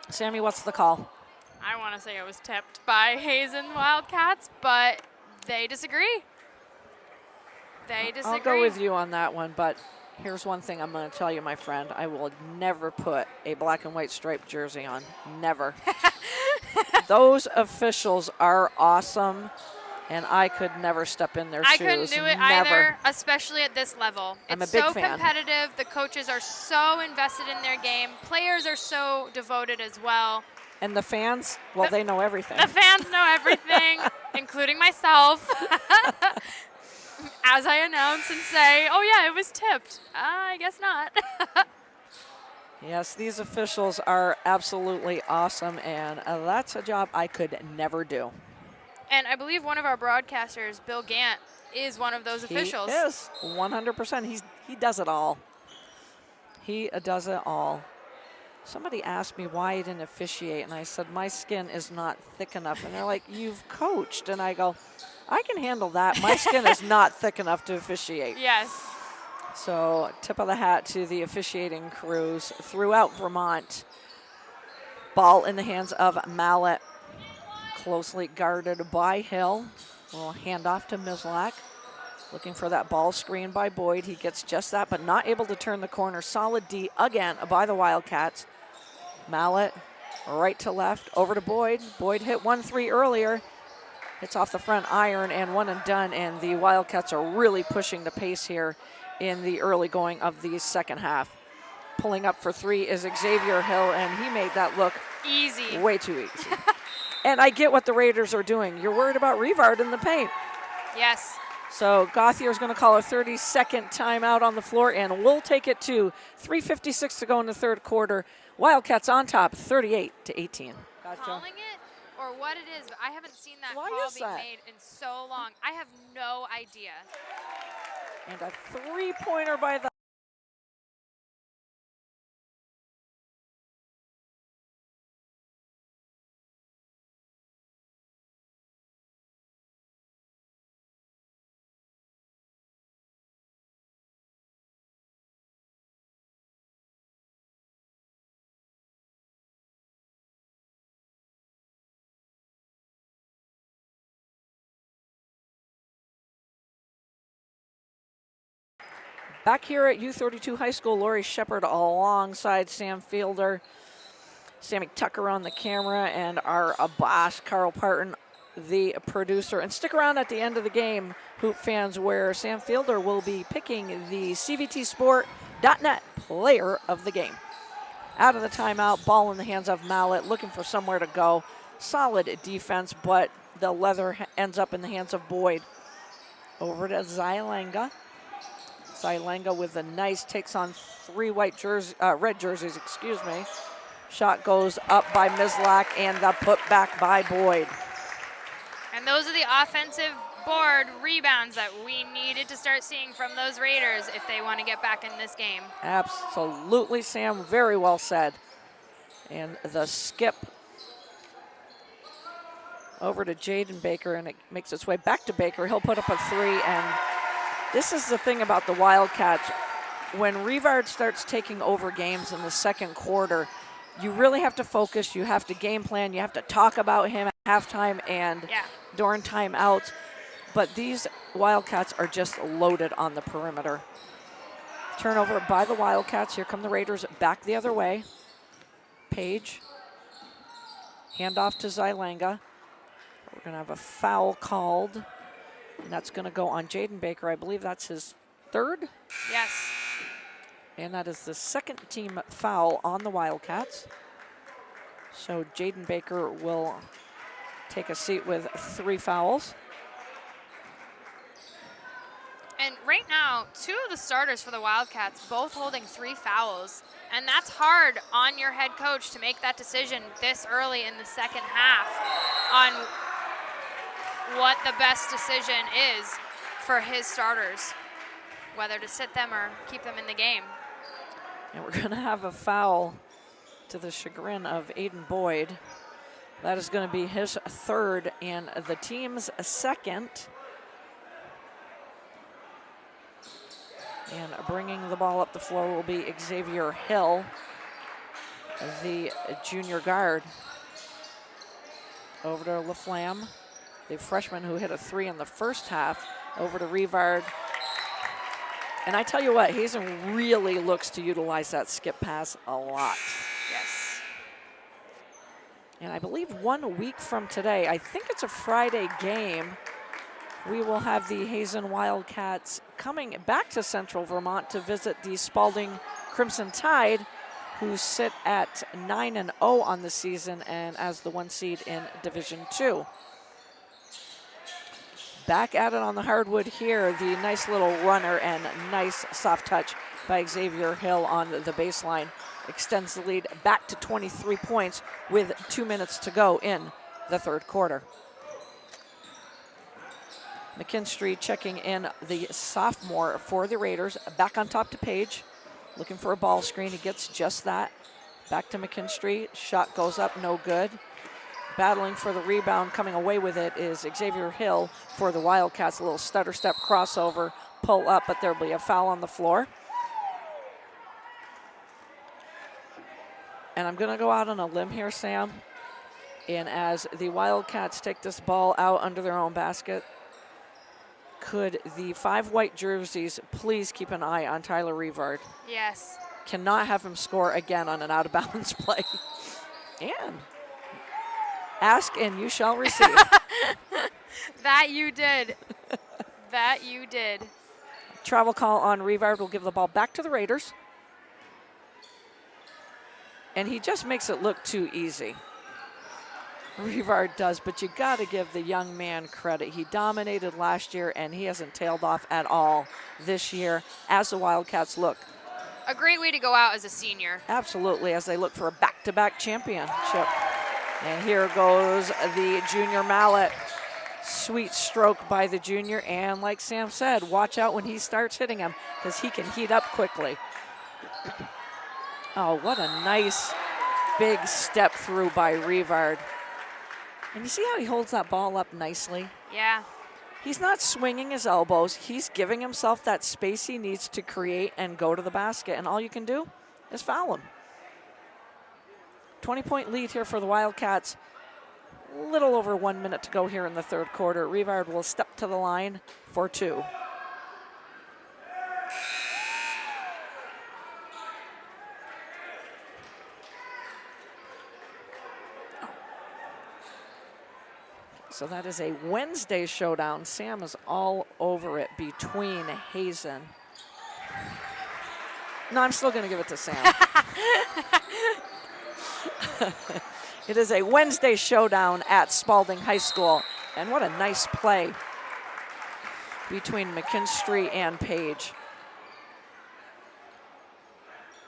Sammy, what's the call? I want to say it was tipped by Hazen Wildcats, but they disagree. I'll go with you on that one, but here's one thing I'm going to tell you, my friend. I will never put a black and white striped jersey on. Never. Those officials are awesome, and I could never step in their shoes. I couldn't do it either, especially at this level. I'm it's a big so fan. Competitive. The coaches are so invested in their game. Players are so devoted as well. And the fans, well, they know everything. The fans know everything, including myself. As I announce and say, oh, yeah, it was tipped. I guess not. Yes, these officials are absolutely awesome, and that's a job I could never do. And I believe one of our broadcasters, Bill Gant, is one of those officials. He is, 100%. He does it all. He does it all. Somebody asked me why I didn't officiate, and I said, my skin is not thick enough. And they're like, you've coached. And I go, I can handle that. My skin is not thick enough to officiate. Yes. So tip of the hat to the officiating crews throughout Vermont. Ball in the hands of Mallet. Closely guarded by Hill. A little handoff to Mislak. Looking for that ball screen by Boyd. He gets just that, but not able to turn the corner. Solid D again by the Wildcats. Mallet right to left, over to Boyd. Boyd hit 1-3 earlier. Hits off the front iron and one and done, and the Wildcats are really pushing the pace here in the early going of the second half. Pulling up for three is Xavier Hill, and he made that look easy. Way too easy. And I get what the Raiders are doing. You're worried about Rivard in the paint. Yes. So Gauthier is going to call a 30-second timeout on the floor, and we'll take it to 3:56 to go in the third quarter. Wildcats on top, 38-18. Gotcha. Calling it or what it is, but I haven't seen that Why call is being that? made in so long. I have no idea. And a three-pointer by the back here at U-32 High School, Lori Shepard alongside Sam Fielder, Sammy Tucker on the camera, and our boss, Carl Parton, the producer. And stick around at the end of the game, Hoop fans, where Sam Fielder will be picking the CVTsport.net player of the game. Out of the timeout, ball in the hands of Mallet, looking for somewhere to go. Solid defense, but the leather ends up in the hands of Boyd. Over to Zylenga. Zylenga with a nice, takes on three red jerseys, excuse me. Shot goes up by Mislak and the put back by Boyd. And those are the offensive board rebounds that we needed to start seeing from those Raiders if they want to get back in this game. Absolutely, Sam, very well said. And the skip over to Jaden Baker, and it makes its way back to Baker. He'll put up a three, and this is the thing about the Wildcats. When Rivard starts taking over games in the second quarter, you really have to focus, you have to game plan, you have to talk about him at halftime and during timeouts. But these Wildcats are just loaded on the perimeter. Turnover by the Wildcats. Here come the Raiders back the other way. Page. Handoff to Zylenga. We're going to have a foul called, and that's going to go on Jaden Baker. I believe that's his third. Yes. And that is the second team foul on the Wildcats. So Jaden Baker will take a seat with 3 fouls. And right now, 2 of the starters for the Wildcats both holding 3 fouls. And that's hard on your head coach to make that decision this early in the second half on what the best decision is for his starters, whether to sit them or keep them in the game. And we're going to have a foul to the chagrin of Aiden Boyd. That is going to be his third and the team's second. And bringing the ball up the floor will be Xavier Hill, the junior guard. Over to LaFlamme, the freshman who hit a 3 in the first half. Over to Rivard. And I tell you what, Hazen really looks to utilize that skip pass a lot. Yes. And I believe 1 week from today, I think it's a Friday game, we will have the Hazen Wildcats coming back to Central Vermont to visit the Spalding Crimson Tide, who sit at 9-0 on the season and as the 1 seed in Division II. Back at it on the hardwood here, the nice little runner and nice soft touch by Xavier Hill on the baseline extends the lead back to 23 points with 2 minutes to go in the third quarter. McKinstry checking in the sophomore for the Raiders. Back on top to Page, looking for a ball screen. He gets just that. Back to McKinstry. Shot goes up, no good. Battling for the rebound, coming away with it is Xavier Hill for the Wildcats. A little stutter step crossover, pull up, but there'll be a foul on the floor. And I'm going to go out on a limb here, Sam. And as the Wildcats take this ball out under their own basket, could the 5 white jerseys please keep an eye on Tyler Rivard? Yes. Cannot have him score again on an out-of-bounds play. And ask and you shall receive. That you did. That you did. Travel call on Rivard will give the ball back to the Raiders. And he just makes it look too easy. Rivard does, but you got to give the young man credit. He dominated last year, and he hasn't tailed off at all this year as the Wildcats look. A great way to go out as a senior. Absolutely, as they look for a back-to-back championship. And here goes the junior mallet. Sweet stroke by the junior, and like Sam said, watch out when he starts hitting him because he can heat up quickly. Oh, what a nice big step through by Rivard. And you see how he holds that ball up nicely? Yeah. He's not swinging his elbows. He's giving himself that space he needs to create and go to the basket. And all you can do is foul him. 20-point lead here for the Wildcats. A little over 1 minute to go here in the third quarter. Rivard will step to the line for 2. So that is a Wednesday showdown. Sam is all over it between Hazen. No, I'm still going to give it to Sam. It is a Wednesday showdown at Spalding High School. And what a nice play between McKinstry and Page.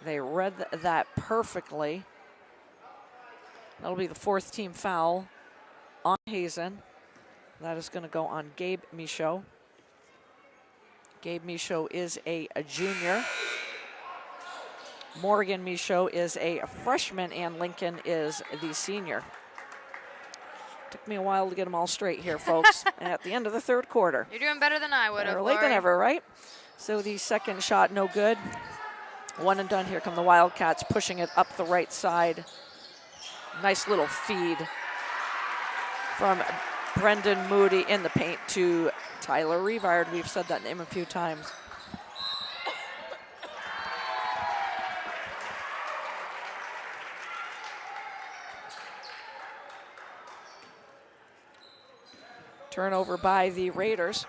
They read that perfectly. That'll be the 4th team foul on Hazen. That is going to go on Gabe Michaud. Gabe Michaud is a junior. Morgan Michaud is a freshman, and Lincoln is the senior. Took me a while to get them all straight here, folks. At the end of the third quarter. You're doing better than I would have, Better late than ever, right? So the second shot, no good. One and done. Here come the Wildcats pushing it up the right side. Nice little feed from Brendan Moody in the paint to Tyler Rivard. We've said that name a few times. Turnover by the Raiders.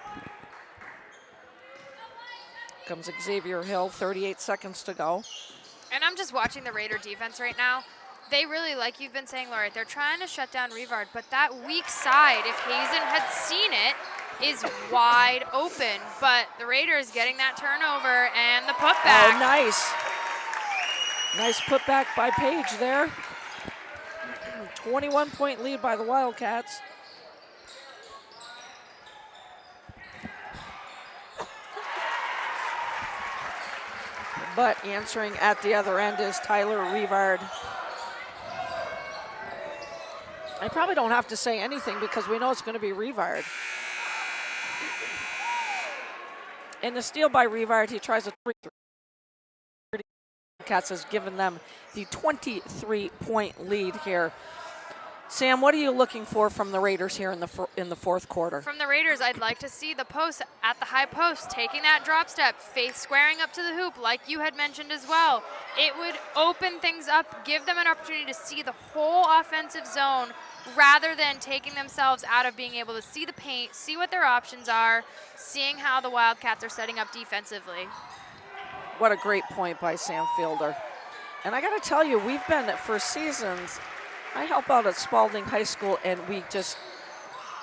Comes Xavier Hill, 38 seconds to go. And I'm just watching the Raider defense right now. They really, like you've been saying, Laura, they're trying to shut down Rivard, but that weak side, if Hazen had seen it, is wide open. But the Raiders getting that turnover and the putback. Oh, nice. Nice putback by Page there. 21-point lead by the Wildcats. But answering at the other end is Tyler Rivard. I probably don't have to say anything because we know it's going to be Rivard. In the steal by Rivard, he tries a 3-3. Cats has given them the 23-point lead here. Sam, what are you looking for from the Raiders here in the fourth quarter? From the Raiders, I'd like to see the post at the high post, taking that drop step, Faith squaring up to the hoop like you had mentioned as well. It would open things up, give them an opportunity to see the whole offensive zone rather than taking themselves out of being able to see the paint, see what their options are, seeing how the Wildcats are setting up defensively. What a great point by Sam Fielder. And I got to tell you, we've been for seasons. I help out at Spalding High School, and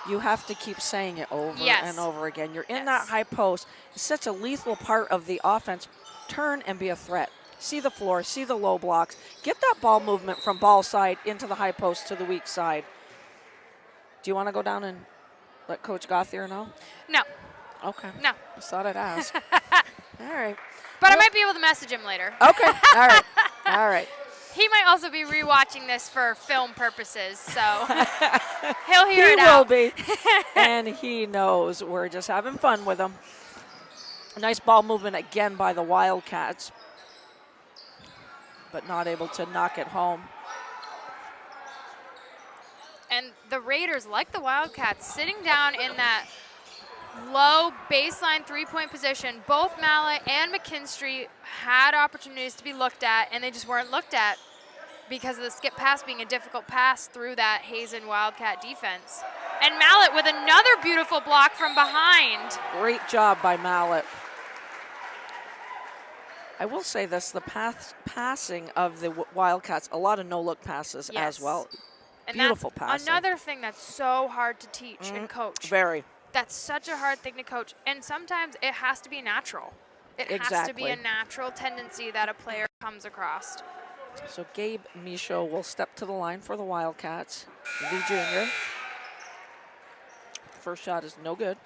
you have to keep saying it over and over again. You're in that high post. It's such a lethal part of the offense. Turn and be a threat. See the floor, see the low blocks. Get that ball movement from ball side into the high post to the weak side. Do you want to go down and let Coach Gauthier know? No. Okay. No. Just thought I'd ask. All right. But I might be able to message him later. Okay. All right. All right. He might also be rewatching this for film purposes, so he'll hear it out. He will be, and he knows we're just having fun with him. Nice ball movement again by the Wildcats, but not able to knock it home. And the Raiders, like the Wildcats, sitting down in that low baseline three-point position. Both Mallet and McKinstry had opportunities to be looked at, and they just weren't looked at because of the skip pass being a difficult pass through that Hazen Wildcat defense. And Mallet with another beautiful block from behind. Great job by Mallet. I will say this, the passing of the Wildcats, a lot of no-look passes as well. And Beautiful that's passing. another thing that's so hard to teach and coach. Very. That's such a hard thing to coach. And sometimes it has to be natural. It has to be Exactly. a natural tendency that a player comes across. So Gabe Michaud will step to the line for the Wildcats, the junior. First shot is no good.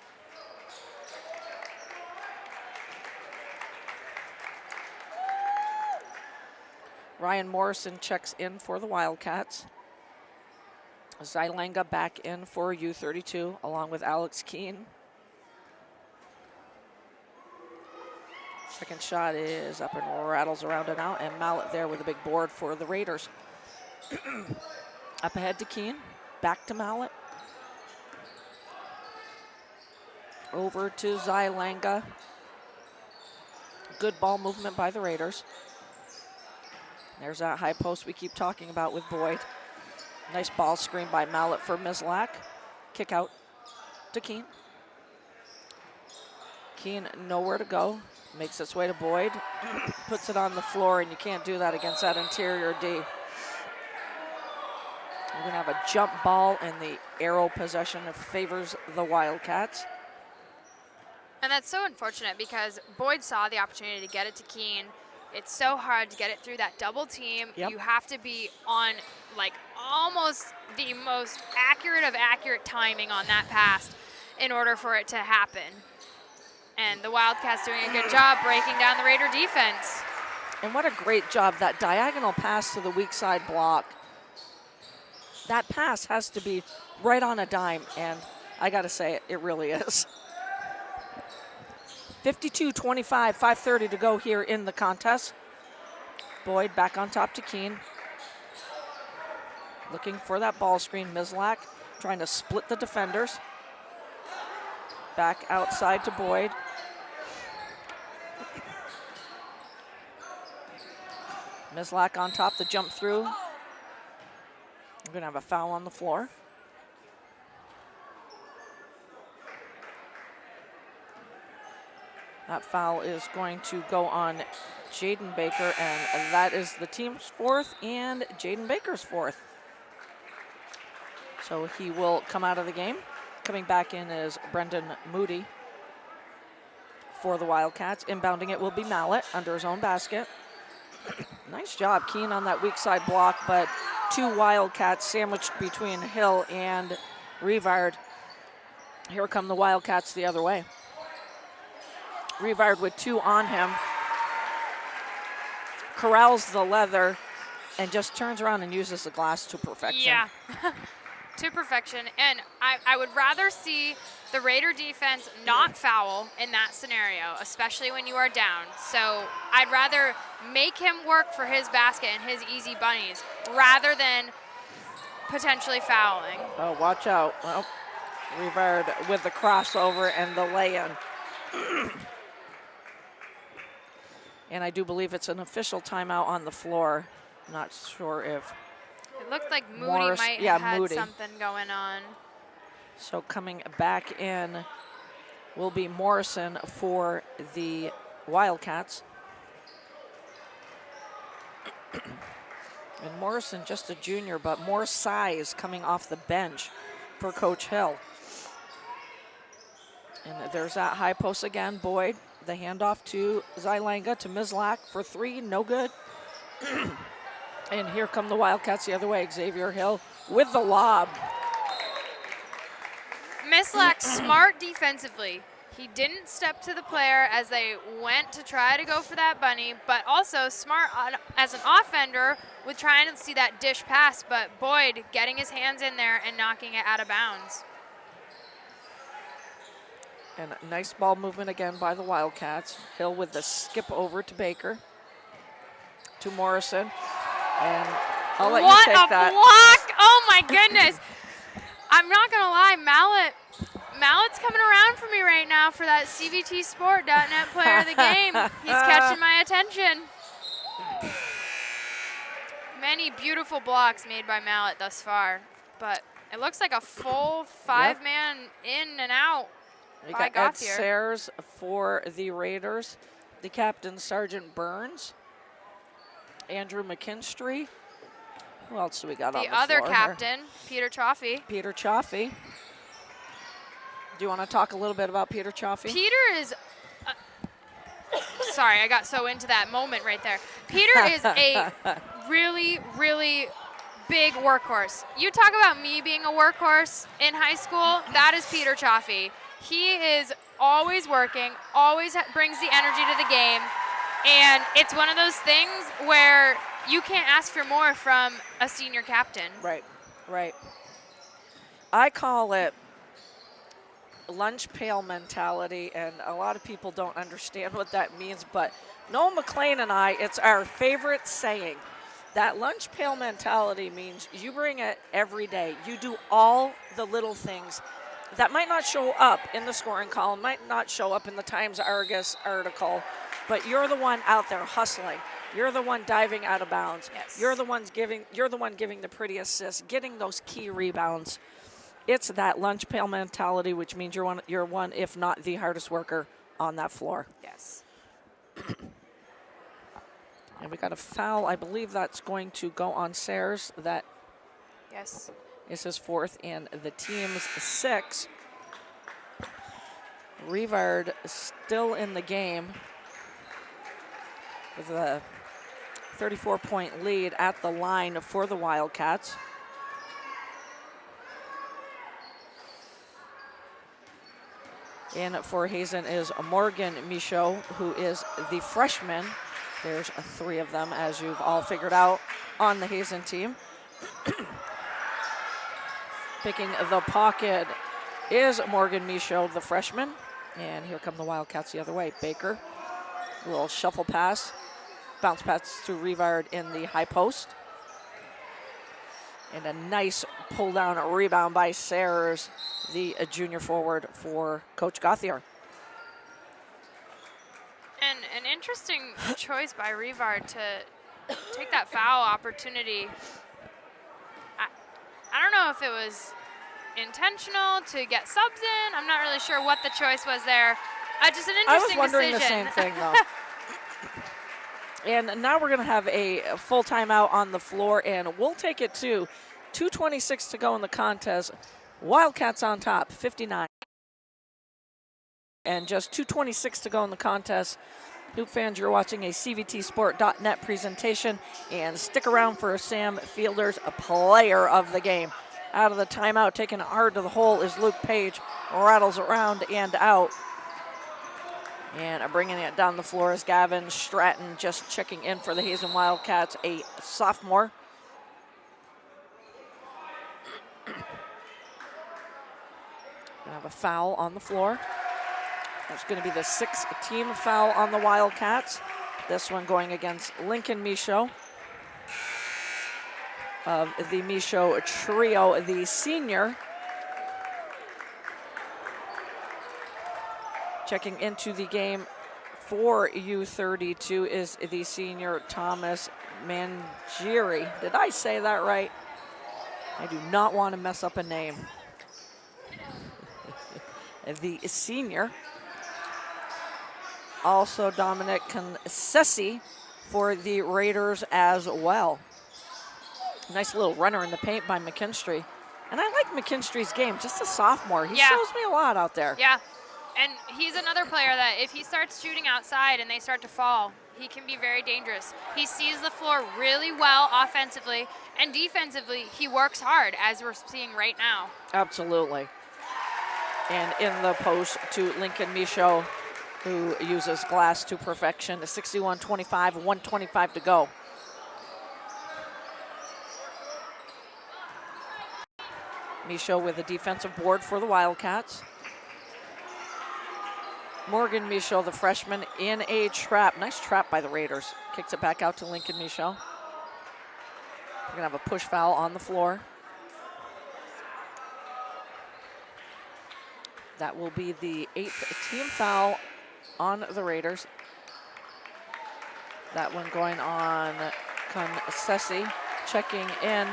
Ryan Morrison checks in for the Wildcats. Zylanga back in for U-32 along with Alex Keene. Second shot is up and rattles around and out, and Mallet there with a big board for the Raiders. Up ahead to Keene, back to Mallet. Over to Zylanga. Good ball movement by the Raiders. There's that high post we keep talking about with Boyd. Nice ball screen by Mallet for Mislak. Kick out to Keene. Keene nowhere to go. Makes its way to Boyd. Puts it on the floor, and you can't do that against that interior D. We're going to have a jump ball, and the arrow possession favors the Wildcats. And that's so unfortunate because Boyd saw the opportunity to get it to Keene. It's so hard to get it through that double team. Yep. You have to be on like almost the most accurate of accurate timing on that pass in order for it to happen. And the Wildcats doing a good job breaking down the Raider defense. And what a great job, that diagonal pass to the weak side block. That pass has to be right on a dime, and I gotta say, it really is. 52-25, 5:30 to go here in the contest. Boyd back on top to Keene. Looking for that ball screen. Mislak trying to split the defenders. Back outside to Boyd. Mislak on top, the jump through. We're gonna have a foul on the floor. That foul is going to go on Jaden Baker, and that is the team's fourth and Jaden Baker's fourth. So he will come out of the game. Coming back in is Brendan Moody for the Wildcats. Inbounding it will be Mallet under his own basket. Nice job, Keene, on that weak side block, but two Wildcats sandwiched between Hill and Rivard. Here come the Wildcats the other way. Rivard with two on him. Corrals the leather and just turns around and uses the glass to perfection. Yeah, to perfection. And I would rather see the Raider defense not foul in that scenario, especially when you are down. So I'd rather make him work for his basket and his easy bunnies rather than potentially fouling. Oh, watch out. Well, Rivard with the crossover and the lay-in. And I do believe it's an official timeout on the floor. Not sure if it looked like Moody Morris, might yeah, have had Moody. something going on. So coming back in will be Morrison for the Wildcats. And Morrison just a junior, but more size coming off the bench for Coach Hill. And there's that high post again, Boyd. The handoff to Zylanga to Mislak for three, no good. And here come the Wildcats the other way. Xavier Hill with the lob. Mislak smart defensively. He didn't step to the player as they went to try to go for that bunny, but also smart as an offender with trying to see that dish pass, but Boyd getting his hands in there and knocking it out of bounds. And a nice ball movement again by the Wildcats. Hill with the skip over to Baker. To Morrison. And I'll let you take that. What a block! Oh my goodness. I'm not gonna lie, Mallet's coming around for me right now for that CVTsport.net player of the game. He's catching my attention. Many beautiful blocks made by Mallet thus far, but it looks like a full five-man in and out. We got Ed Sayers for the Raiders, the captain, Sergeant Burns, Andrew McKinstry, Who else do we got on the other floor captain, Peter Chaffee. here? Peter Chaffee. Do you want to talk a little bit about Peter Chaffee? Peter is, sorry, I got so into that moment right there. Peter is a really, really big workhorse. You talk about me being a workhorse in high school, that is Peter Chaffee. He is always working, always brings the energy to the game, and it's one of those things where you can't ask for more from a senior captain. Right, right. I call it lunch pail mentality, and a lot of people don't understand what that means, but Noel McLean and I, it's our favorite saying. That lunch pail mentality means you bring it every day. You do all the little things that might not show up in the scoring column, might not show up in the Times Argus article, but you're the one out there hustling. You're the one diving out of bounds. Yes. You're the one giving the pretty assists, getting those key rebounds. It's that lunch pail mentality, which means you're one, if not the hardest worker on that floor. Yes. And we got a foul. I believe that's going to go on Sayers. That Yes. is his fourth and the team's sixth. Rivard still in the game with a 34-point lead at the line for the Wildcats. In for Hazen is Morgan Michaud, who is the freshman. There's three of them, as you've all figured out, on the Hazen team. Picking the pocket is Morgan Michaud, the freshman. And here come the Wildcats the other way. Baker, a little shuffle pass. Bounce pass to Rivard in the high post. And a nice pull-down rebound by Sayers, the junior forward for Coach Gauthier. And an interesting choice by Rivard to take that foul opportunity. I don't know if it was intentional to get subs in. I'm not really sure what the choice was there. Just an interesting decision. I was wondering the same thing, though. And now we're going to have a full timeout on the floor, and we'll take it to 2:26 to go in the contest. Wildcats on top, 59. And just 2:26 to go in the contest. Hoop fans, you're watching a CVTsport.net presentation, and stick around for Sam Fielder's player of the game. Out of the timeout, taking it hard to the hole is Luke Page. Rattles around and out. And bringing it down the floor is Gavin Stratton, just checking in for the Hazen Wildcats, a sophomore. Gonna have a foul on the floor. That's going to be the sixth team foul on the Wildcats. This one going against Lincoln Michaud of the Michaud trio, the senior. Checking into the game for U-32 is the senior Thomas Mangieri. Did I say that right? I do not want to mess up a name. The senior. Also Dominic Concessi for the Raiders as well. Nice little runner in the paint by McKinstry. And I like McKinstry's game, just a sophomore. He shows me a lot out there. Yeah, and he's another player that if he starts shooting outside and they start to fall, he can be very dangerous. He sees the floor really well offensively, and defensively, he works hard, as we're seeing right now. Absolutely. And in the post to Lincoln Michaud, who uses glass to perfection. 61-25, 1:25 to go. Michaud with a defensive board for the Wildcats. Morgan Michaud, the freshman, in a trap. Nice trap by the Raiders. Kicks it back out to Lincoln Michaud. We're gonna have a push foul on the floor. That will be the 8th team foul on the Raiders. That one going on Concessi, checking in.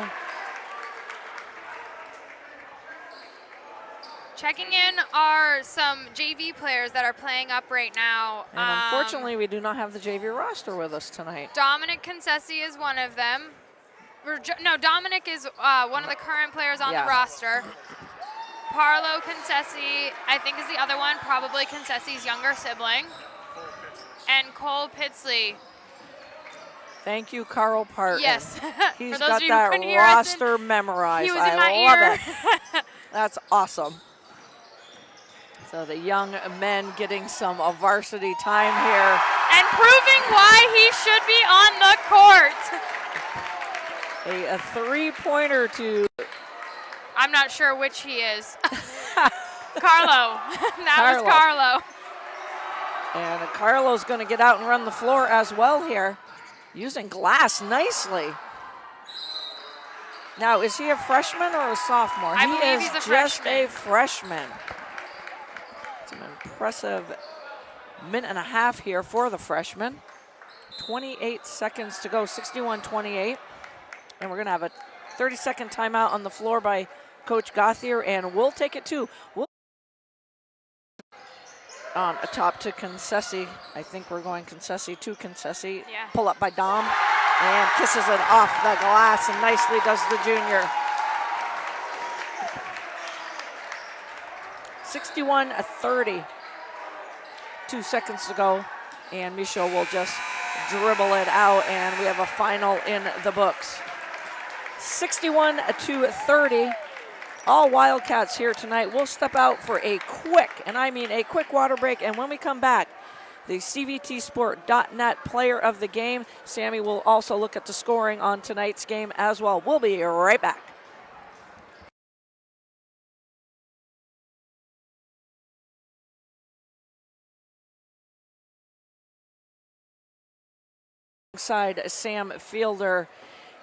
Checking in are some JV players that are playing up right now. And unfortunately, we do not have the JV roster with us tonight. Dominic Concessi is one of them. No, Dominic is one of the current players on Yeah. the roster. Parlo Concessi, I think, is the other one, probably Concessi's younger sibling. And Cole Pitsley. Thank you, Carl Parton. Yes. He's For those got of you who that couldn't hear us, roster memorized. he was in I my love ear. it. That's awesome. So the young men getting some varsity time here. And proving why he should be on the court. A three-pointer to I'm not sure which he is. Carlo. That was Carlo. And Carlo's going to get out and run the floor as well here, using glass nicely. Now, is he a freshman or a sophomore? I he believe is he's a just freshman. a freshman. It's an impressive minute and a half here for the freshman. 28 seconds to go, 61-28. And we're going to have a 30-second timeout on the floor by Coach Gauthier, and we'll take it too. On atop to Concessi. I think we're going Concessi to Concessi. Yeah. Pull up by Dom and kisses it off the glass, and nicely does the junior. 61-30. 2 seconds to go, and Michaud will just dribble it out, and we have a final in the books. 61-30. All Wildcats here tonight. We'll step out for a quick, and I mean a quick water break, and when we come back, the CVTsport.net player of the game, Sammy, will also look at the scoring on tonight's game as well. We'll be right back. Alongside Sam Fielder.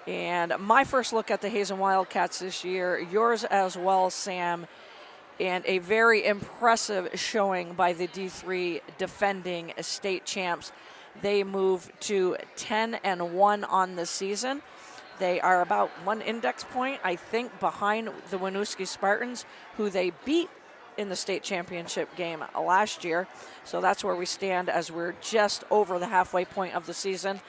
And my first look at the Hazen Wildcats this year, yours as well, Sam, and a very impressive showing by the D3 defending state champs. They move to 10-1 on the season. They are about 1 index point, I think, behind the Winooski Spartans, who they beat in the state championship game last year. So that's where we stand as we're just over the halfway point of the season.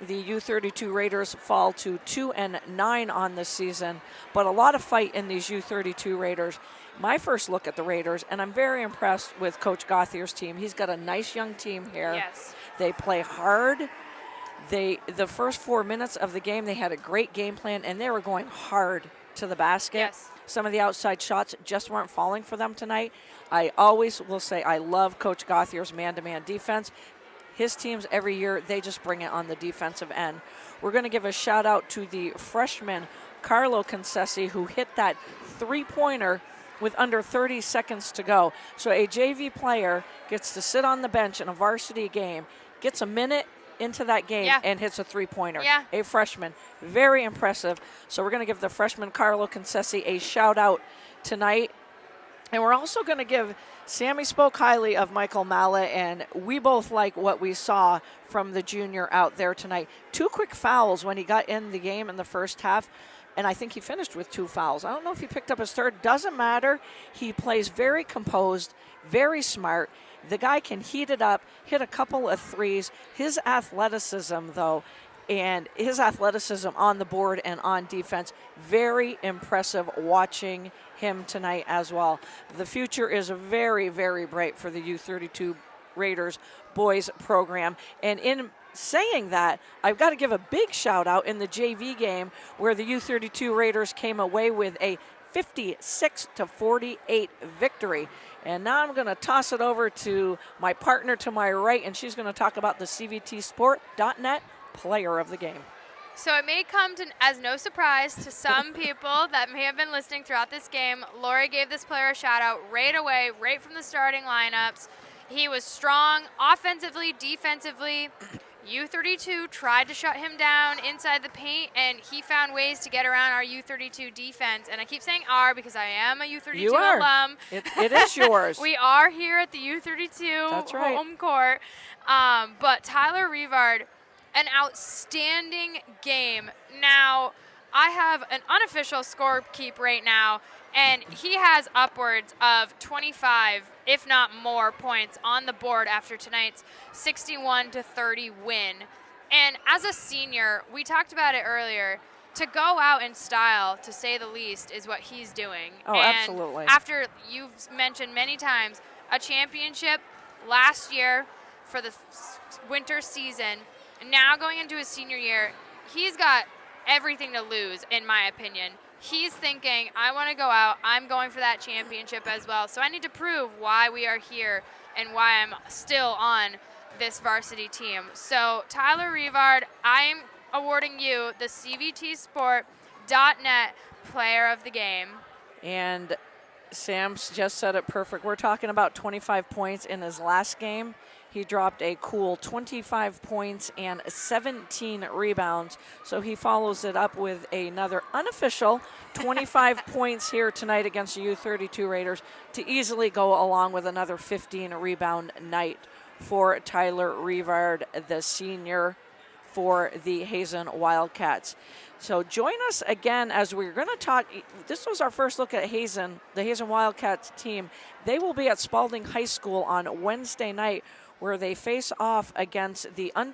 The U-32 Raiders fall to 2-9 on this season, but a lot of fight in these U-32 Raiders. My first look at the Raiders, and I'm very impressed with Coach Gauthier's team. He's got a nice young team here. Yes. They play hard. The first 4 minutes of the game, they had a great game plan, and they were going hard to the basket. Yes. Some of the outside shots just weren't falling for them tonight. I always will say I love Coach Gauthier's man-to-man defense. His teams every year, they just bring it on the defensive end. We're going to give a shout out to the freshman, Carlo Concessi, who hit that three-pointer with under 30 seconds to go. So a JV player gets to sit on the bench in a varsity game, gets a minute into that game, and hits a three-pointer. Yeah. A freshman. Very impressive. So we're going to give the freshman, Carlo Concessi, a shout out tonight. And we're also going to give, Sammy spoke highly of Michael Mallet, and we both like what we saw from the junior out there tonight. 2 quick fouls when he got in the game in the first half, and I think he finished with 2 fouls. I don't know if he picked up his third. Doesn't matter. He plays very composed, very smart. The guy can heat it up, hit a couple of threes. His athleticism, though, and his athleticism on the board and on defense, very impressive watching him tonight as well. The future is very, very bright for the U-32 Raiders boys program. And in saying that, I've got to give a big shout out in the JV game where the U-32 Raiders came away with a 56-48 victory. And now I'm going to toss it over to my partner to my right, and she's going to talk about the CVTsport.net player of the game. So it may come as no surprise to some people that may have been listening throughout this game. Lori gave this player a shout out right away, right from the starting lineups. He was strong offensively, defensively. U-32 tried to shut him down inside the paint, and he found ways to get around our U-32 defense. And I keep saying "our" because I am a U-32 alum. It is yours. We are here at the U-32 That's right. home court. But Tyler Rivard, an outstanding game. Now, I have an unofficial score keep right now, and he has upwards of 25, if not more, points on the board after tonight's 61-30 win. And as a senior, we talked about it earlier, to go out in style, to say the least, is what he's doing. Oh, and absolutely. After you've mentioned many times a championship last year for the winter season, and now going into his senior year, he's got everything to lose, in my opinion. He's thinking, I want to go out, I'm going for that championship as well, so I need to prove why we are here and why I'm still on this varsity team. So Tyler Rivard, I'm awarding you the CVTsport.net player of the game. And Sam's just said it perfect. We're talking about 25 points in his last game. He dropped a cool 25 points and 17 rebounds. So he follows it up with another unofficial 25 points here tonight against the U-32 Raiders to easily go along with another 15 rebound night for Tyler Rivard, the senior for the Hazen Wildcats. So join us again as we're going to talk. This was our first look at Hazen, the Hazen Wildcats team. They will be at Spalding High School on Wednesday night, where they face off against the